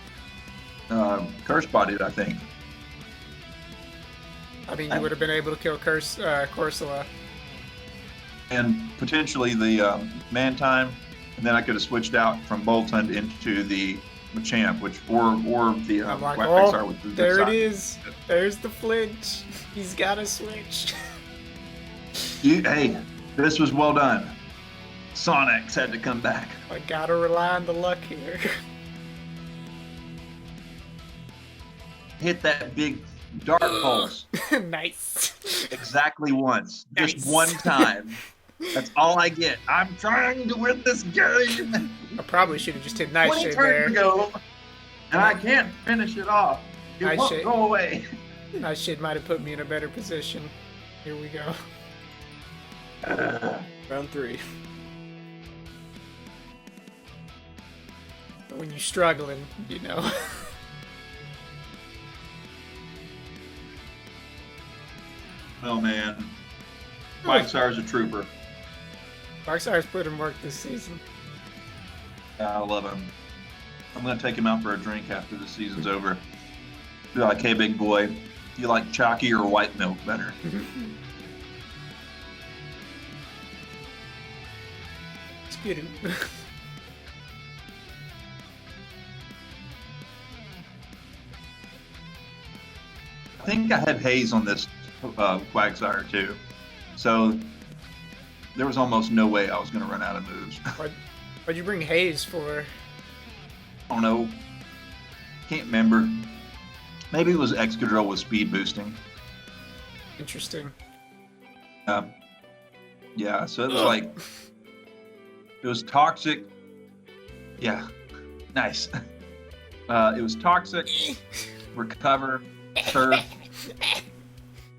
curse bodied, I think. I mean, you would have been able to kill Corsola. And potentially the man time, and then I could have switched out from Boltund into the Machamp, which or the I'm like, Quagsire with the good there it side. is. There's the flinch. He's got to switch. Hey, this was well done. Sonics had to come back. I gotta rely on the luck here. Hit that big dark pulse Nice. exactly once. Nice. Just one time. That's all I get. I'm trying to win this game. I probably should have just hit 20 Nightshade turns there. ago, and I can't finish it off. It won't Nightshade. go away. Nightshade might have put me in a better position. Here we go. Round 3. When you're struggling, you know. Oh man, Quagsire's a trooper. Quagsire's put in work this season. I love him. I'm gonna take him out for a drink after the season's over. Be like, hey, big boy, you like chalky or white milk better? It's good. I think I had haze on this Quagsire too, so there was almost no way I was gonna run out of moves. What'd you bring Haze for? I don't know. Can't remember. Maybe it was Excadrill with speed boosting. Interesting. Yeah, so it was like, it was toxic. Yeah, nice. It was toxic, recover, surf.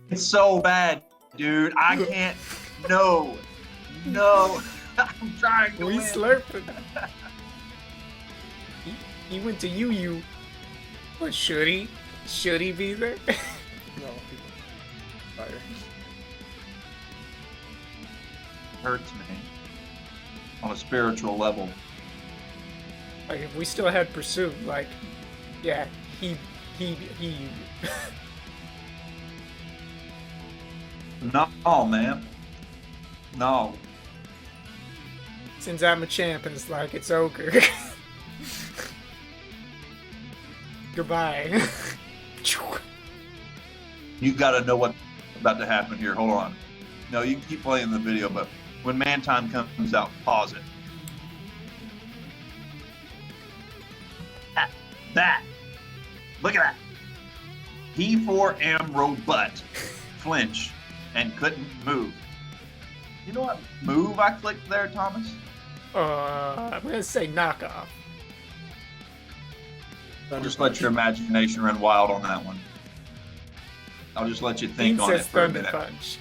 It's so bad, dude. I can't. No. I'm trying to We win. slurping. He went to UU. What, should he? Should he be there? No, fire. Hurts me on a spiritual level. Like, if we still had Pursuit, like, yeah, he. No, man. No. Since I'm a champ, and it's like, it's ogre. Goodbye. You gotta know what's about to happen here. Hold on. No, you can keep playing the video, but when man time comes out, pause it. That. Look at that. P4M robot. Flinch. And couldn't move. You know what move I clicked there, Thomas? I'm gonna say knockoff. I'll just let your imagination run wild on that one. I'll just let you think on it Says for a Thunder minute. Punch.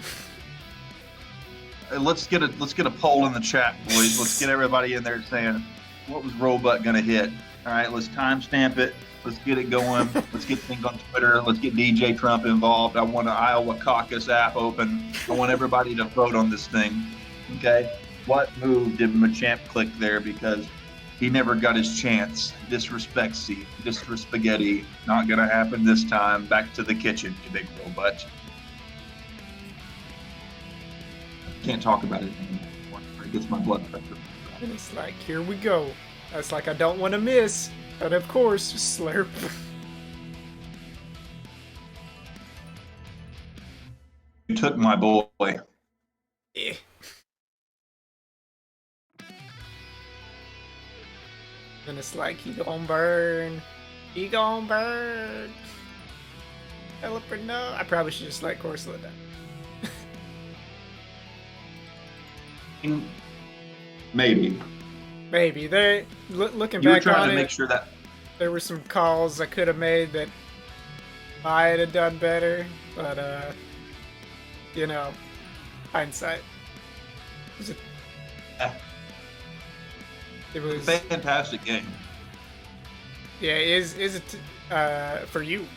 Let's get a poll in the chat, boys. Let's get everybody in there saying what was Robot gonna hit. All right, let's timestamp it. Let's get it going. Let's get things on Twitter. Let's get DJ Trump involved. I want an Iowa caucus app open. I want everybody to vote on this thing. Okay, what move did Machamp click there? Because he never got his chance. Disrespect-y, disrespaghetti. Not gonna happen this time. Back to the kitchen, you big robot. Can't talk about it anymore. It gets my blood pressure. And it's like, here we go. That's like, I don't want to miss. But of course, slurp. You took my boy. Eh. And it's like, he gon' burn. He gon' burn. Helper, no. I probably should just let Corsola down. Maybe. Maybe. Looking You were back trying on to it, make sure that there were some calls I could have made that might have done better. But, you know, hindsight. Was it? It was Fantastic game. yeah. Is it for you?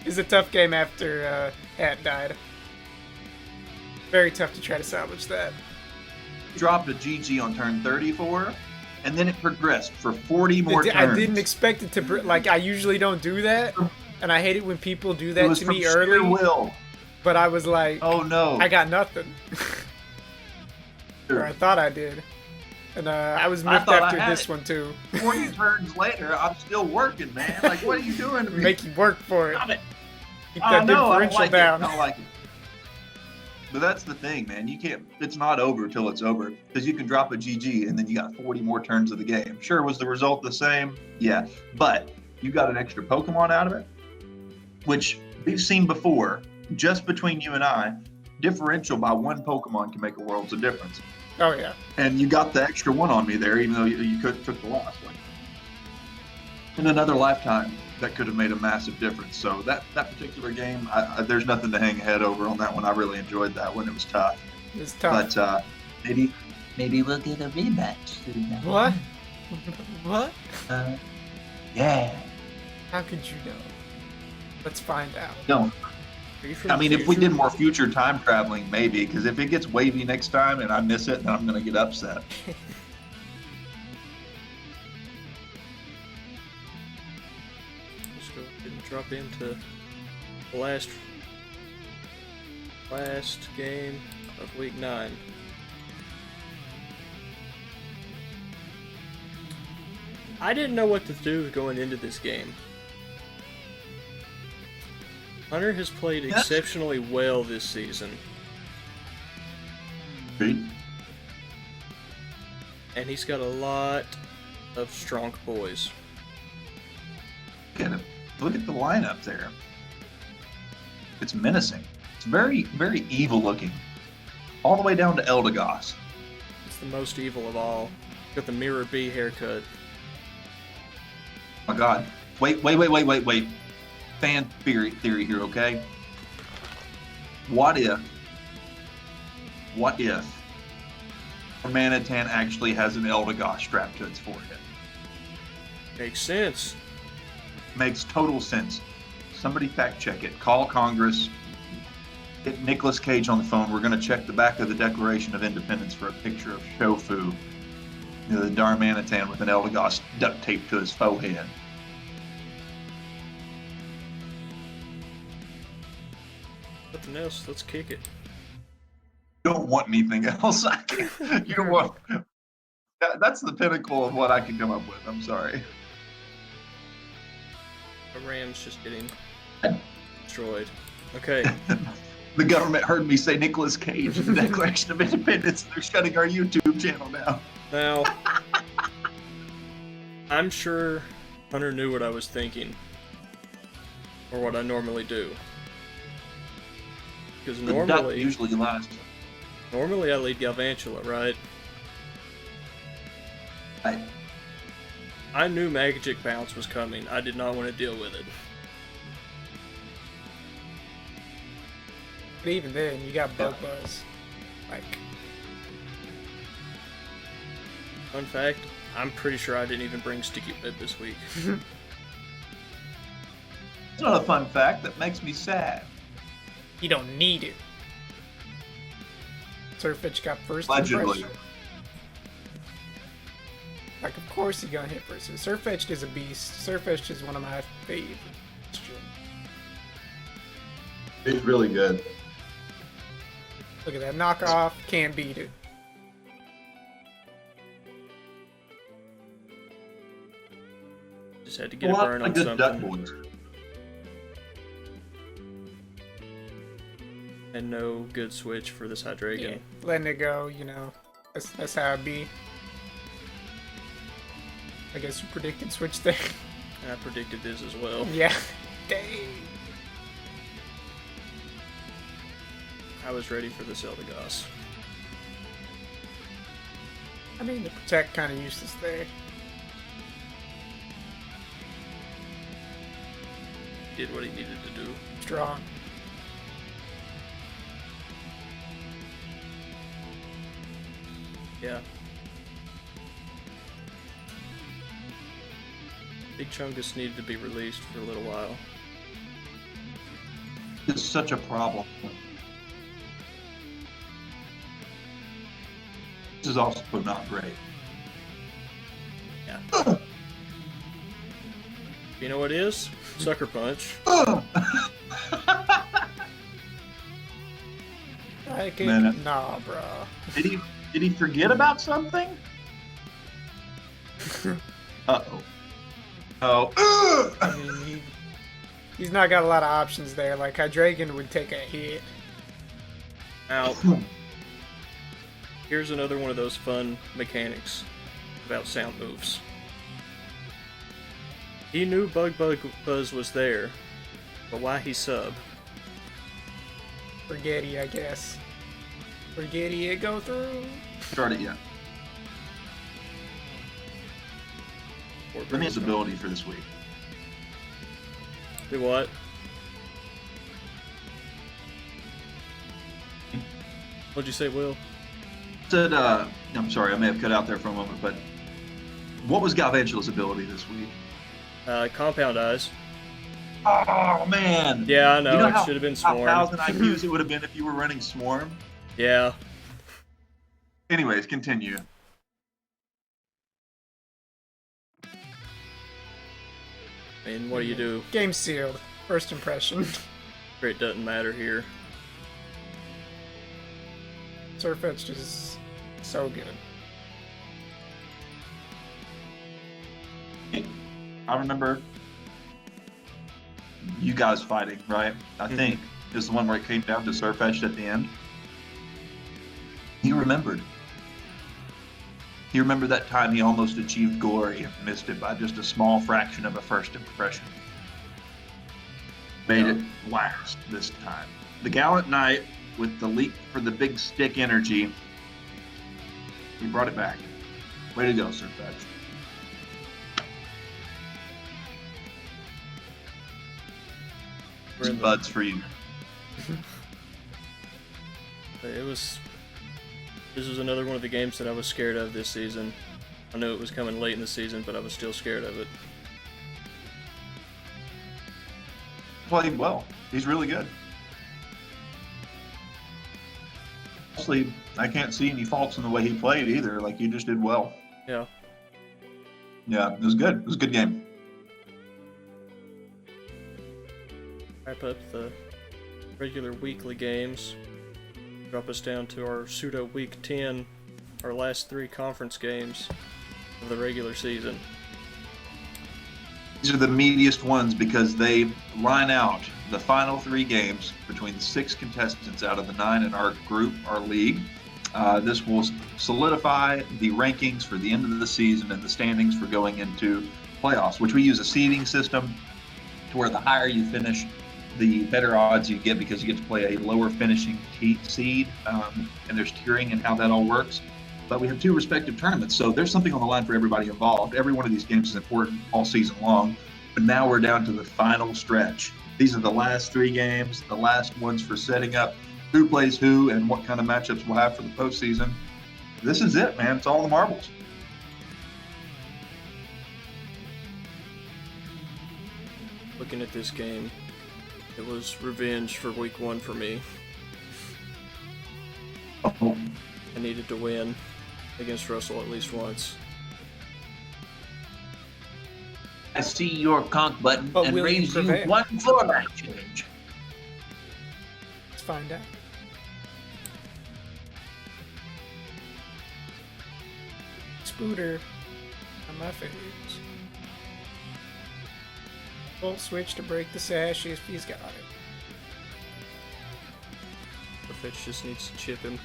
Is a tough game after Hat died. Very tough to try to salvage that. Dropped a GG on turn 34, and then it progressed for 40 more turns. I didn't expect it to like. I usually don't do that, and I hate it when people do that to me early. Will. But I was like, oh no, I got nothing. Or I thought I did. And I was miffed after this one too. 40 turns later, I'm still working, man. Like, what are you doing to me? Make you work for it. Stop it. Keep that differential down. I don't like it. But that's the thing, man. You can't. It's not over till it's over, because you can drop a GG and then you got 40 more turns of the game. Sure, was the result the same? Yeah, but you got an extra Pokemon out of it, which we've seen before. Just between you and I, differential by one Pokemon can make a world of difference. Oh yeah. And you got the extra one on me there, even though you took the last one. In another lifetime, that could have made a massive difference. So that particular game, there's nothing to hang ahead over on that one. I really enjoyed that one. It was tough. It was tough. But maybe we'll get a rematch soon. What? What? Yeah. How could you know? Let's find out. No. I mean, if we did more future time traveling, maybe. Because if it gets wavy next time and I miss it, then I'm going to get upset. Let's go ahead and drop into the last game of week 9. I didn't know what to do going into this game. Hunter has played exceptionally well this season. Agreed. And he's got a lot of strong boys. Look at the lineup there. It's menacing. It's very, very evil looking. All the way down to Eldegoss. It's the most evil of all. Got the Mirror B haircut. Oh my god. Wait. Fan theory here, okay? What if Manatan actually has an Eldegoss strapped to its forehead? Makes sense. Makes total sense. Somebody fact check it. Call Congress. Get Nicolas Cage on the phone. We're going to check the back of the Declaration of Independence for a picture of Shofu, the Darmanitan with an Eldegoss duct taped to his forehead. Nothing else. Let's kick it. You don't want anything else. You don't want. That's the pinnacle of what I can come up with. I'm sorry. Iran's just getting destroyed. Okay. The government heard me say Nicolas Cage in the Declaration of Independence. They're shutting our YouTube channel down. Now, I'm sure Hunter knew what I was thinking, or what I normally do. Because normally, usually lasts. Normally I lead Galvantula, right? I knew Magic Bounce was coming. I did not want to deal with it. But even then, you got Bug Buzz. Like, fun fact, I'm pretty sure I didn't even bring Sticky Whip this week. It's not a fun fact. That makes me sad. you don't need it. Surfetch got first Allegedly. impression. Like, of course he's gonna hit first. Surfetch is a beast. Surfetch is one of my favorites. He's really good. Look at that knockoff. Can't beat it. Just had to get a burn on good duck something. boys. And no good switch for this Hydreigon. Yeah, letting it go, you know. That's how it be. I guess you predicted switch there. I predicted this as well. Yeah. Dang. I was ready for this Eldegoss. I mean, the protect kind of useless there. Did what he needed to do. Strong. Yeah. Big Chungus needed to be released for a little while. It's such a problem. This is also not great. Yeah. You know what it is? Sucker Punch. I can Man. nah, bro. Did he forget about something? Uh-oh. Oh. I mean, he's not got a lot of options there. Like, Hydreigon would take a hit. Now, here's another one of those fun mechanics about sound moves. He knew Bug Buzz was there, but why he sub? Forgetty, I guess. Forgetty it go through. Start it yet. Let me his ability for this week. Do what? What'd you say, Will? Said, I'm sorry, I may have cut out there for a moment, but what was Galvantula's ability this week? Compound Eyes. Oh, man. Yeah, I know. You know It should have been Swarm. 1,000 IQs it would have been if you were running Swarm? Yeah. Anyways, continue. I mean, what do you do? Game sealed. First impression. It doesn't matter here. Surfetched is so good. I remember you guys fighting, right? I think this is the one where it came down to Surfetched at the end. He remembered. He remembered that time he almost achieved Glory and missed it by just a small fraction of a first impression. Made it last this time. The Gallant Knight with the leap for the big stick energy. He brought it back. Way to go, Surfetched. Some buds for you. This was another one of the games that I was scared of this season. I knew it was coming late in the season, but I was still scared of it. Played well. He's really good. Honestly, I can't see any faults in the way he played either. Like, he just did well. Yeah. Yeah, it was good. It was a good game. Wrap up the regular weekly games. Drop us down to our pseudo week 10, our last 3 conference games of the regular season. These are the meatiest ones because they line out the final 3 games between the 6 contestants out of the 9 in our group, our league. This will solidify the rankings for the end of the season and the standings for going into playoffs, which we use a seeding system to where the higher you finish, the better odds you get because you get to play a lower finishing seed, and there's tiering and how that all works. But we have 2 respective tournaments, so there's something on the line for everybody involved. Every one of these games is important all season long, but now we're down to the final stretch. These are the last 3 games, the last ones for setting up who plays who and what kind of matchups we'll have for the postseason. This is it, man. It's all the marbles. Looking at this game, it was revenge for week 1 for me. Oh, I needed to win against Russell at least once. I see your conk button But and will you raise you prevail? 1 floor change. Let's find out. Spooter on my favorites. Full switch to break the sash if he's got it. Fetch just needs to chip him.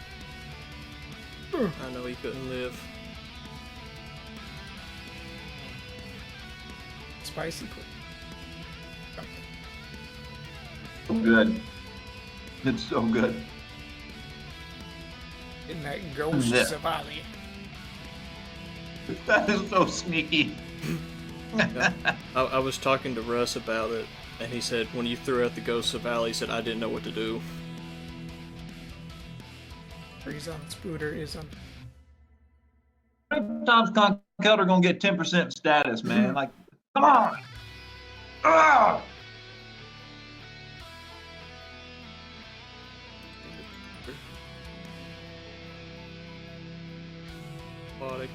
I know he couldn't live. Spicy quick. So good. It's so good. In that ghost Yeah. Savali. That is so sneaky. I was talking to Russ about it, and he said when you threw out the Ghost of Valley, he said I didn't know what to do. Freeze on Spooter is on. Sometimes Conk Elder gonna get 10% status, man. Like, Come on! Ah! Robotic.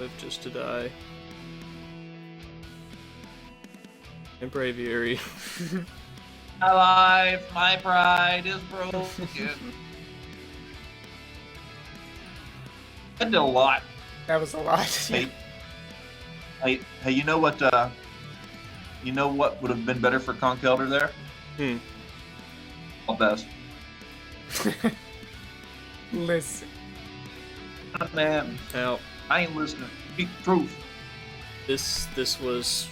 Live just to die. And Braviary. My life, my pride is broken. I did a lot. That was a lot. Hey, hey, you know what? You know what would have been better for Conch Elder there? All best. Listen. Man, Now, I ain't listening. Speak the truth. this was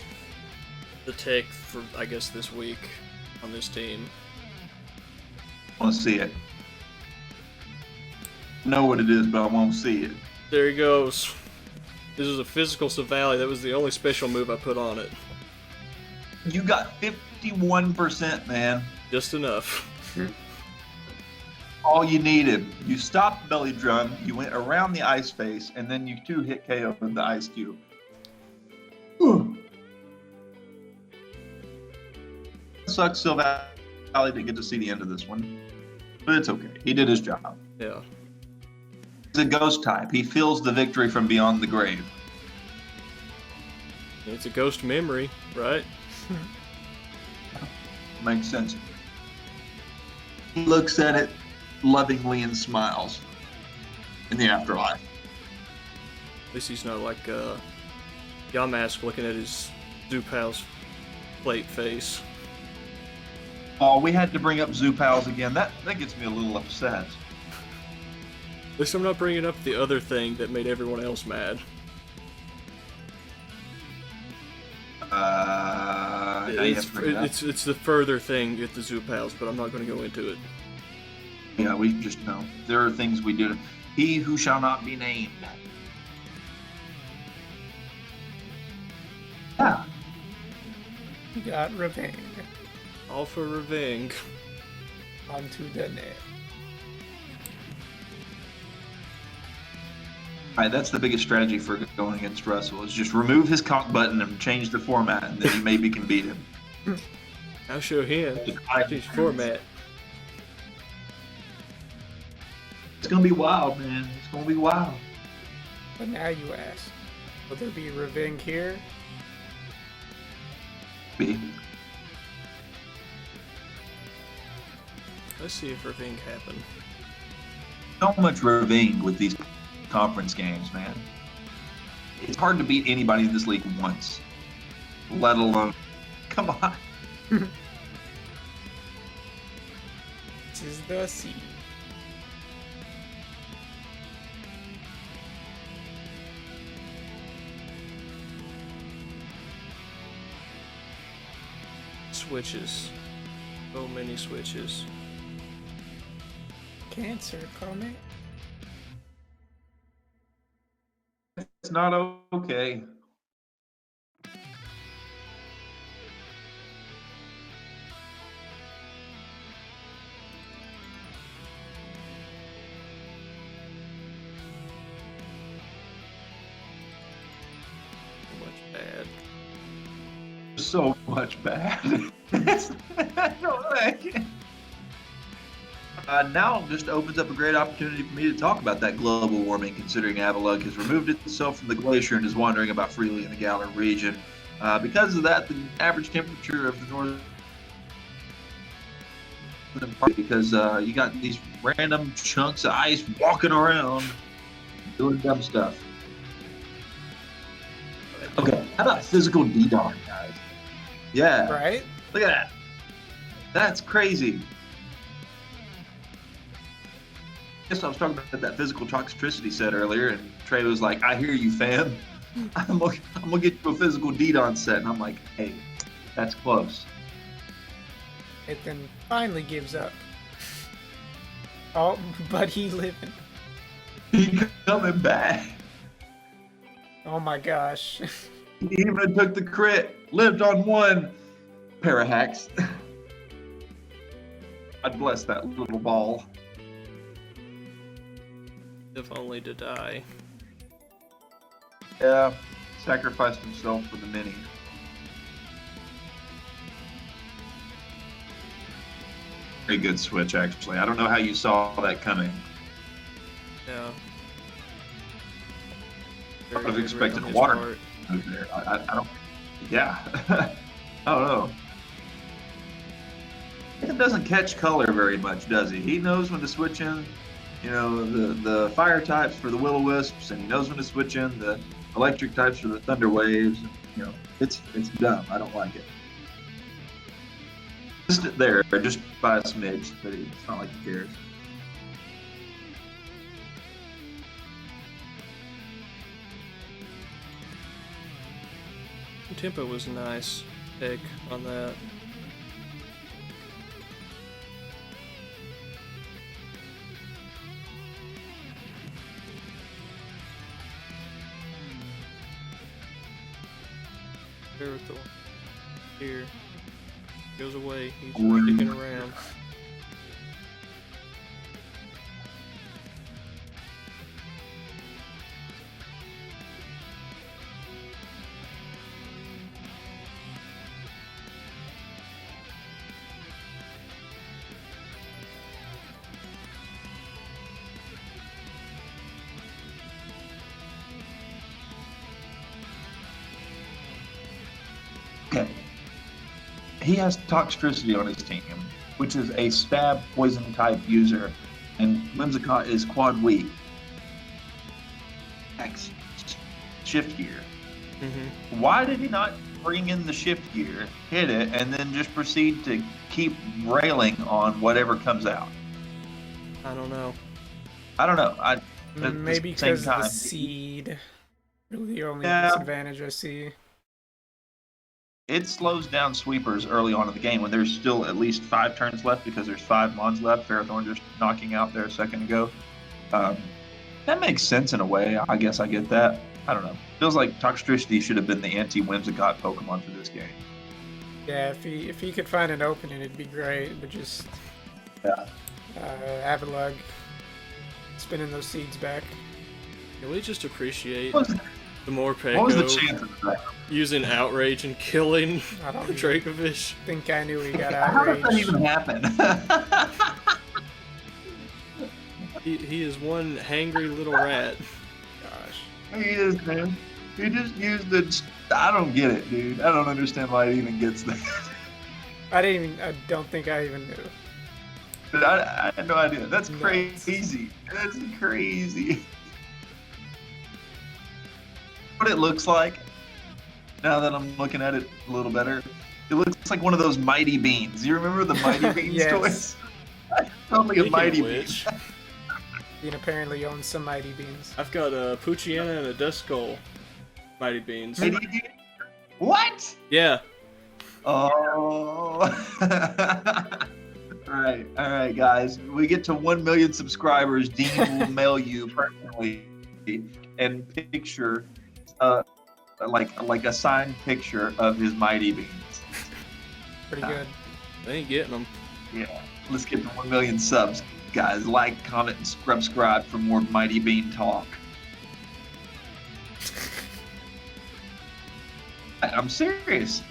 the take for, I guess, this week on this team. I want to see it. I know what it is, but I won't see it. There he goes. This is a physical Savali. That was the only special move I put on it. You got 51%, man. Just enough. All you needed. You stopped the belly drum, you went around the ice face, and then you 2-hit KO with the ice cube. Sucks Silvally didn't get to see the end of this one. But it's okay. He did his job. Yeah. He's a ghost type. He feels the victory from beyond the grave. It's a ghost memory, right? Makes sense. He looks at it lovingly and smiles in the afterlife. At least he's not like Yamask looking at his Zupal's plate face. Oh, we had to bring up Zupals again. That gets me a little upset. At least I'm not bringing up the other thing that made everyone else mad. It's the further thing at the Zupals, but I'm not going to go into it. Yeah, we just know. There are things we do. He who shall not be named. Yeah. You got revenge. All for revenge. Onto the net. Alright, that's the biggest strategy for going against Russell, is just remove his conch button and change the format, and then he maybe can beat him. I'll show him. Change format. It's gonna be wild, man. It's gonna be wild. But now you ask, will there be revenge here? Be. Let's see if revenge happened. So much revenge with these conference games, man. It's hard to beat anybody in this league once, let alone. Come on. This is the sea. Switches. So many switches. Cancer comment. It's not okay. Much bad. So much bad. Now just opens up a great opportunity for me to talk about that global warming, considering Avalug has removed itself from the glacier and is wandering about freely in the Galar region. Because of that, the average temperature of the northern part, because you got these random chunks of ice walking around doing dumb stuff. Okay, how about physical DDoS, guys? Yeah. Right? Look at that. That's crazy. Guess I was talking about that physical toxicity set earlier, and Trey was like, "I hear you, fam. I'm gonna get you a physical DDoS set," and I'm like, "Hey, that's close." It then finally gives up. Oh, but he living. He coming back. Oh my gosh. He even took the crit. Lived on one. Pair of hacks. I'd bless that little ball. If only to die. Yeah. Sacrificed himself for the mini. Very good switch, actually. I don't know how you saw that coming. Yeah. I would have Very good expected read a on water his part. move there. I don't. Yeah. I don't know. Nathan doesn't catch color very much, does he? He knows when to switch in, the fire types for the will-o-wisps, and he knows when to switch in the electric types for the thunder waves. It's dumb. I don't like it. Just there, just by a smidge, but it's not like he cares. The tempo was nice. Pick on that. There with the one here. Goes away. He's sticking around. Okay. He has Toxtricity on his team, which is a stab poison type user, and Whimsicott is quad weak. X shift gear. Mm-hmm. Why did he not bring in the shift gear, hit it, and then just proceed to keep railing on whatever comes out? I don't know. I don't know. Maybe because of the seed. Really the only disadvantage I see. It slows down sweepers early on in the game when there's still at least 5 turns left because there's 5 mons left. Ferrothorn just knocking out there a second ago. That makes sense in a way. I guess I get that. I don't know. Feels like Toxtricity should have been the anti-Whimsicott Pokemon for this game. Yeah, if he could find an opening, it'd be great. But just Avalugg spinning those seeds back. Can we just appreciate What the more was the Pango chance of that? using Outrage and killing I don't even Dracovish? think I knew he got How does outraged. that even happen? He is one hangry little rat. Gosh. He is, man. He just used the... I don't get it, dude. I don't understand why it even gets that. I don't think I even knew. But I had no idea. That's Nuts. crazy. That's crazy. What it looks like, now that I'm looking at it a little better, it looks like one of those Mighty Beans. You remember the Mighty Beans Yes. toys? Totally a Speaking Mighty of Bean. which, Dean apparently owns some Mighty Beans. I've got a Poochyena and a Duskull Mighty Beans. Mighty Bean? What? Yeah. Oh. All right, guys. We get to 1 million subscribers. Dean will mail you personally and picture, like a signed picture of his Mighty Beans. Pretty good. They ain't getting them. Yeah. Let's get to 1 million subs, guys. Like, comment, and subscribe for more Mighty Bean talk. I'm serious.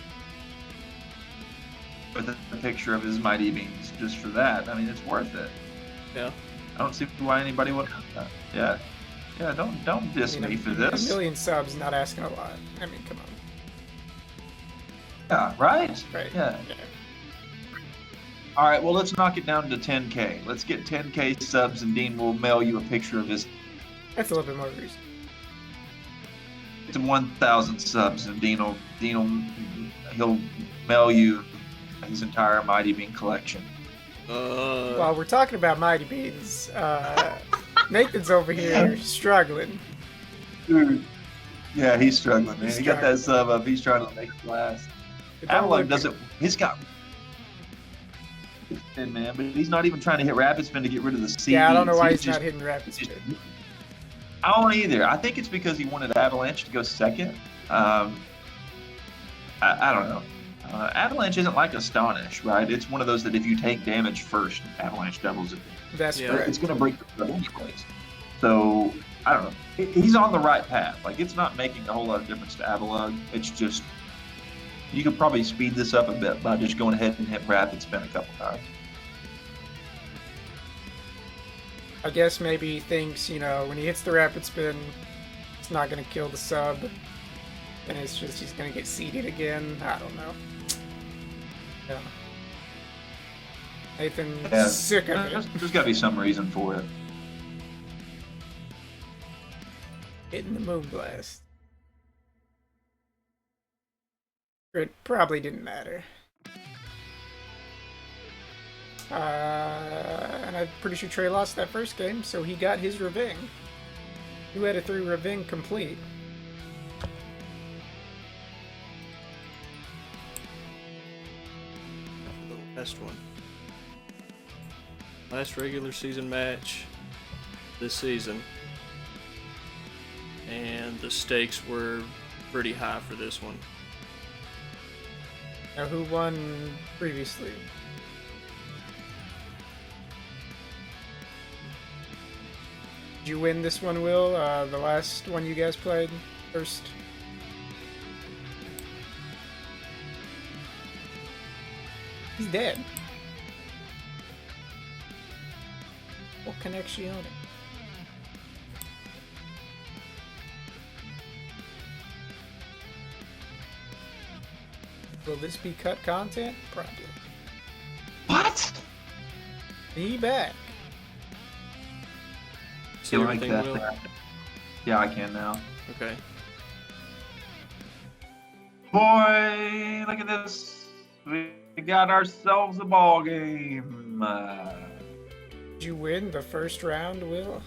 With a picture of his Mighty Beans, just for that. I mean, it's worth it. Yeah. I don't see why anybody would have that. Yeah. Yeah, don't diss me for this. 1 million subs, not asking a lot. I mean, come on. Yeah, right? Right. Yeah. All right, well, let's knock it down to 10K. Let's get 10K subs, and Dean will mail you a picture of his... That's a little bit more reason. to 1,000 subs, and Dean will he'll mail you his entire Mighty Bean collection. While we're talking about Mighty Beans, Nathan's over here struggling. Dude. Yeah, he's struggling, man. He's He got that sub up. He's trying to make it last. Avalugg doesn't. He's got. Man, but he's not even trying to hit Rapid Spin to get rid of the seeds. Yeah, I don't know why he's just not hitting Rapid Spin. I don't either. I think it's because he wanted Avalanche to go second. I don't know. Avalanche isn't like Astonish, right? It's one of those that if you take damage first, Avalanche doubles it. That's Yeah. correct. It's going to break the double anyways. So I don't know. He's on the right path. Like, it's not making a whole lot of difference to Avalug. It's just, you could probably speed this up a bit by just going ahead and hit rapid spin a couple times. I guess maybe he thinks, when he hits the rapid spin, it's not going to kill the sub. And it's just, he's going to get seeded again. I don't know. Yeah. Nathan's sick of it. There's got to be some reason for it. Hitting the Moonblast. It probably didn't matter. And I'm pretty sure Trey lost that first game, so he got his Raving. 2 out of 3 Raving complete. Best one. Last regular season match this season. And the stakes were pretty high for this one. Now, who won previously? Did you win this one, Will? The last one you guys played first? He's dead. What connection? Will this be cut content? Probably. What? He back. See You like everything, that? Will? Yeah, I can now. Okay. Boy, look at this. We got ourselves a ball game. Did you win the first round, Will?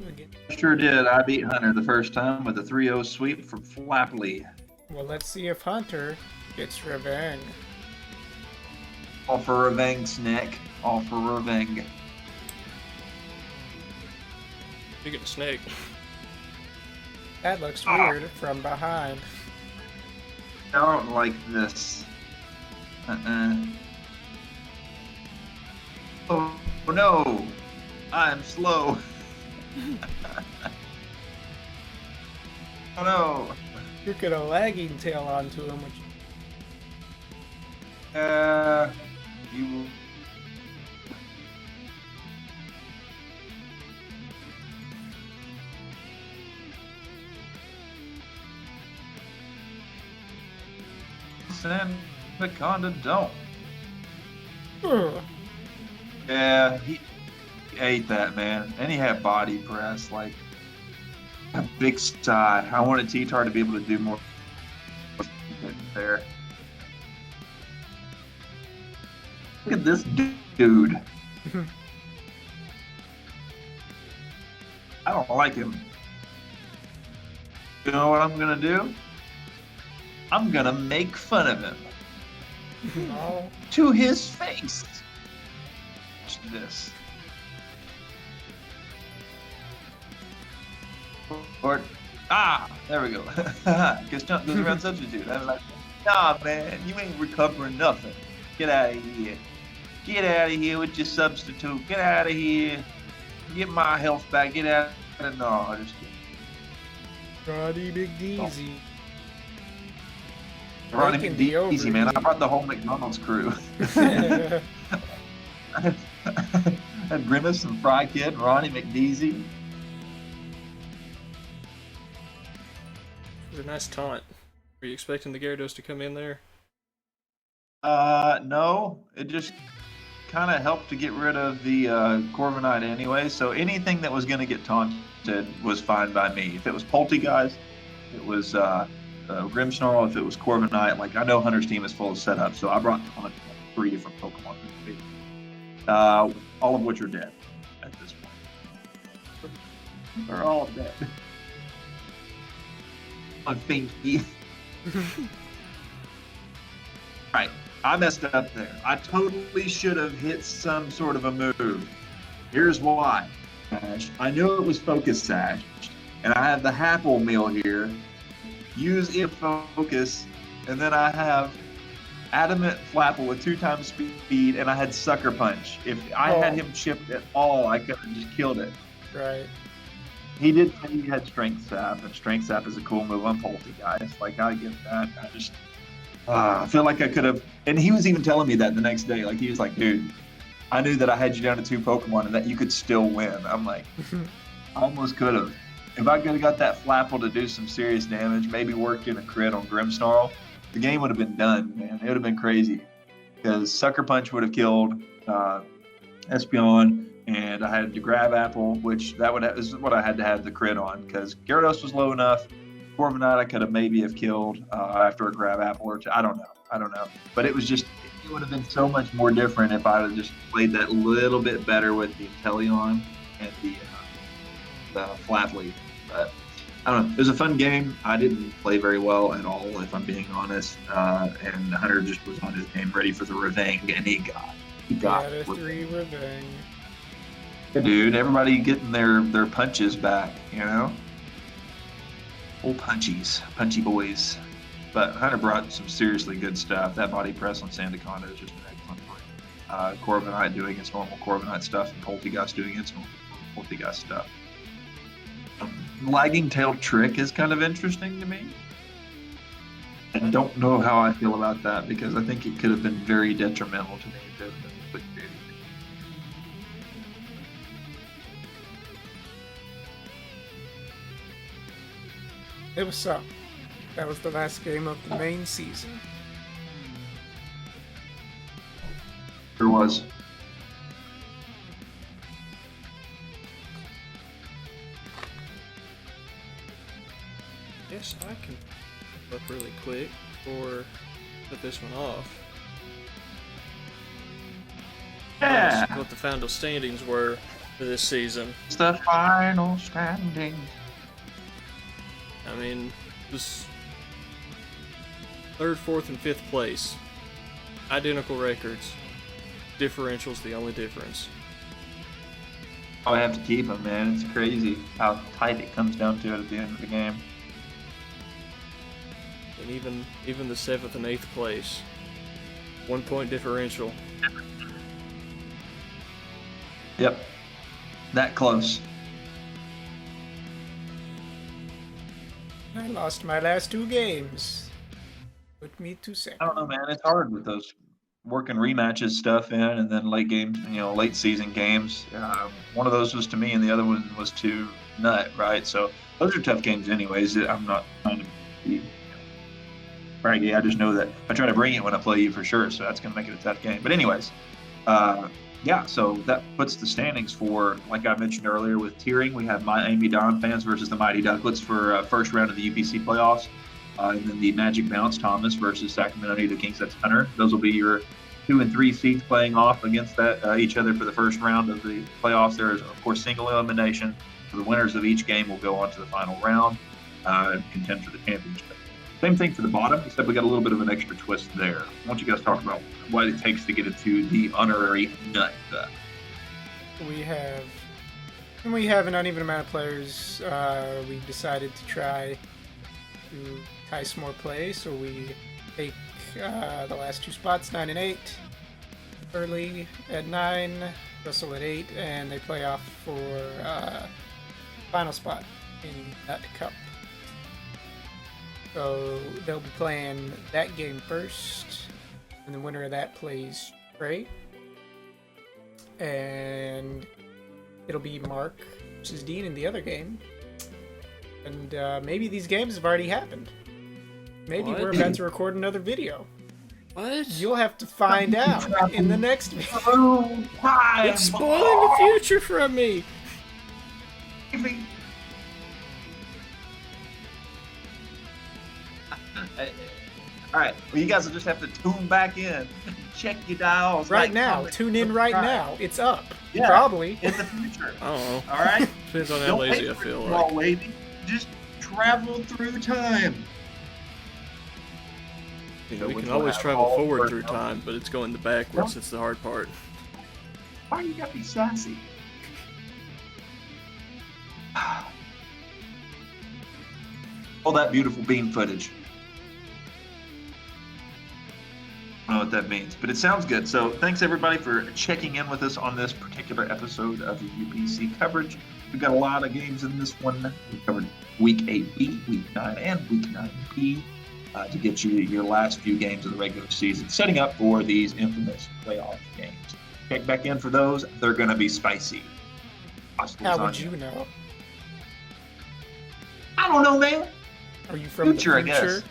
Again. Sure did. I beat Hunter the first time with a 3-0 sweep from Flapley. Well, let's see if Hunter gets Raving. All for Raving, Snake. All for Raving. You get a snake. That looks weird from behind. I don't like this. Oh no! I'm slow. Oh no! You get a lagging tail onto him, which You. Send the Conda don't. Yeah, he ate that, man. And he had body press, like a big side. I wanted T-Tar to be able to do more there. Look at this dude. I don't like him. You know what I'm gonna do? I'm gonna make fun of him. no. To his face. Watch this. Or, there we go. Because Trump goes around substitute. I'm like, nah, man, you ain't recovering nothing. Get out of here. Get out of here with your substitute. Get out of here. Get my health back. Get out of no, I just kidding. Roddy McDeasy. Ronnie Breaking the McDeasy, man. I overview. brought the whole McDonald's crew. And Grimace and Fry Kid, Ronnie McDeasy. It was a nice taunt. Were you expecting the Gyarados to come in there? No. It just kind of helped to get rid of the Corviknight anyway. So anything that was going to get taunted was fine by me. If it was Poltegeist, it was Grimmsnarl, if it was Corviknight. Like, I know Hunter's team is full of setup, so I brought on 3 different Pokemon. All of which are dead at this point. They're all dead. On Finky. Right, I messed up there. I totally should have hit some sort of a move. Here's why. I knew it was Focus Sash, and I have the Happle meal here. Use it Focus, and then I have Adamant Flapple with 2 times speed, and I had Sucker Punch. If I had him chipped at all, I could have just killed it. Right. He did say he had strength sap, and strength sap is a cool move on Polty, guys. Like, I get that. I feel like I could have. And he was even telling me that the next day. Like, he was like, dude, I knew that I had you down to 2 Pokemon and that you could still win. I'm like, I almost could have. If I could have got that Flapple to do some serious damage, maybe worked in a crit on Grimmsnarl, the game would have been done, man. It would have been crazy. Because Sucker Punch would have killed Espeon, and I had to grab Apple, which is what I had to have the crit on, because Gyarados was low enough. Corviknight I could have maybe killed after a grab Apple or two. I don't know. But it was just, it would have been so much more different if I had just played that little bit better with the Inteleon and the Flat Leaf. But I don't know. It was a fun game. I didn't play very well at all, if I'm being honest. And Hunter just was on his game ready for the revenge, and he got a 3 revenge. Yeah, dude, everybody getting their punches back, you know? Old punchy boys. But Hunter brought some seriously good stuff. That body press on Sandaconda is just an excellent fight. Corviknight doing its normal Corviknight stuff, and Polteageist doing its normal Polteageist stuff. Lagging tail trick is kind of interesting to me. I don't know how I feel about that, because I think it could have been very detrimental to me. It was up. That was the last game of the main season. There was. Yes, I can look really quick or put this one off. Yeah. What the final standings were for this season. It's the final standings. I mean, it was 3rd, 4th, and 5th place. Identical records. Differential's the only difference. I have to keep them, man. It's crazy how tight it comes down to it at the end of the game. And even the 7th and 8th place, 1 point differential. Yep, that close. I lost my last 2 games. Put me to second. I don't know, man. It's hard with those working rematches stuff in, and then late games, late season games. One of those was to me, and the other one was to Nut, right? So those are tough games, anyways. I'm not trying to be braggy. I just know that I try to bring it when I play you for sure. So that's going to make it a tough game. But anyways, yeah. So that puts the standings for, like I mentioned earlier, with tiering. We have Miami Don fans versus the Mighty Ducklets for first round of the UPC playoffs. And then the Magic Bounce Thomas versus Sacramento Native Kings. That's Hunter. Those will be your 2 and 3 seeds playing off against each other for the first round of the playoffs. There is, of course, single elimination. So the winners of each game will go on to the final round and contend for the championship. Same thing for the bottom, except we got a little bit of an extra twist there. I want you guys to talk about what it takes to get into the honorary nut. We have an uneven amount of players. We decided to try to entice more play, so we take the last 2 spots, 9 and 8. Early at 9, Russell at 8, and they play off for final spot in that cup. So they'll be playing that game first, and the winner of that plays Trey. And it'll be Mark versus Dean in the other game. And maybe these games have already happened. Maybe What? we're about to record another video. What? You'll have to find out in the next video. Oh, It's spoiling the future from me. All right. Well, you guys will just have to tune back in. Check your dials. Right like, now. comment, Tune in right subscribe. now. It's up. Yeah. Probably. In the future. I don't know. All right? Depends on how Don't lazy I wait for feel it, like. all lady. Just travel through time. We which can will always have travel all forward the through time, but it's going the backwards that's the hard part. Why you gotta be sassy? All that beautiful bean footage. I don't know what that means, but it sounds good. So thanks everybody for checking in with us on this particular episode of the UPC coverage. We've got a lot of games in this one. We covered Week 8B, Week 9, and Week 9B to get you your last few games of the regular season, setting up for these infamous playoff games. Check back in for those. They're going to be spicy. How would you know? I don't know, man. Are you from Future, I the guess. future?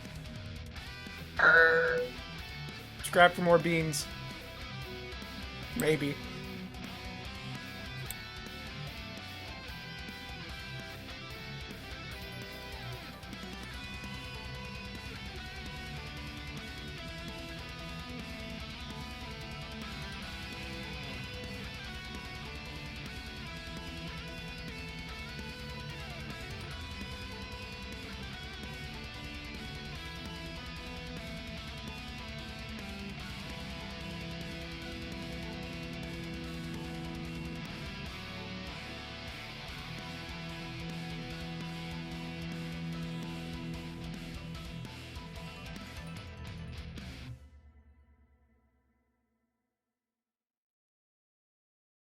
Subscribe for more beans. Maybe.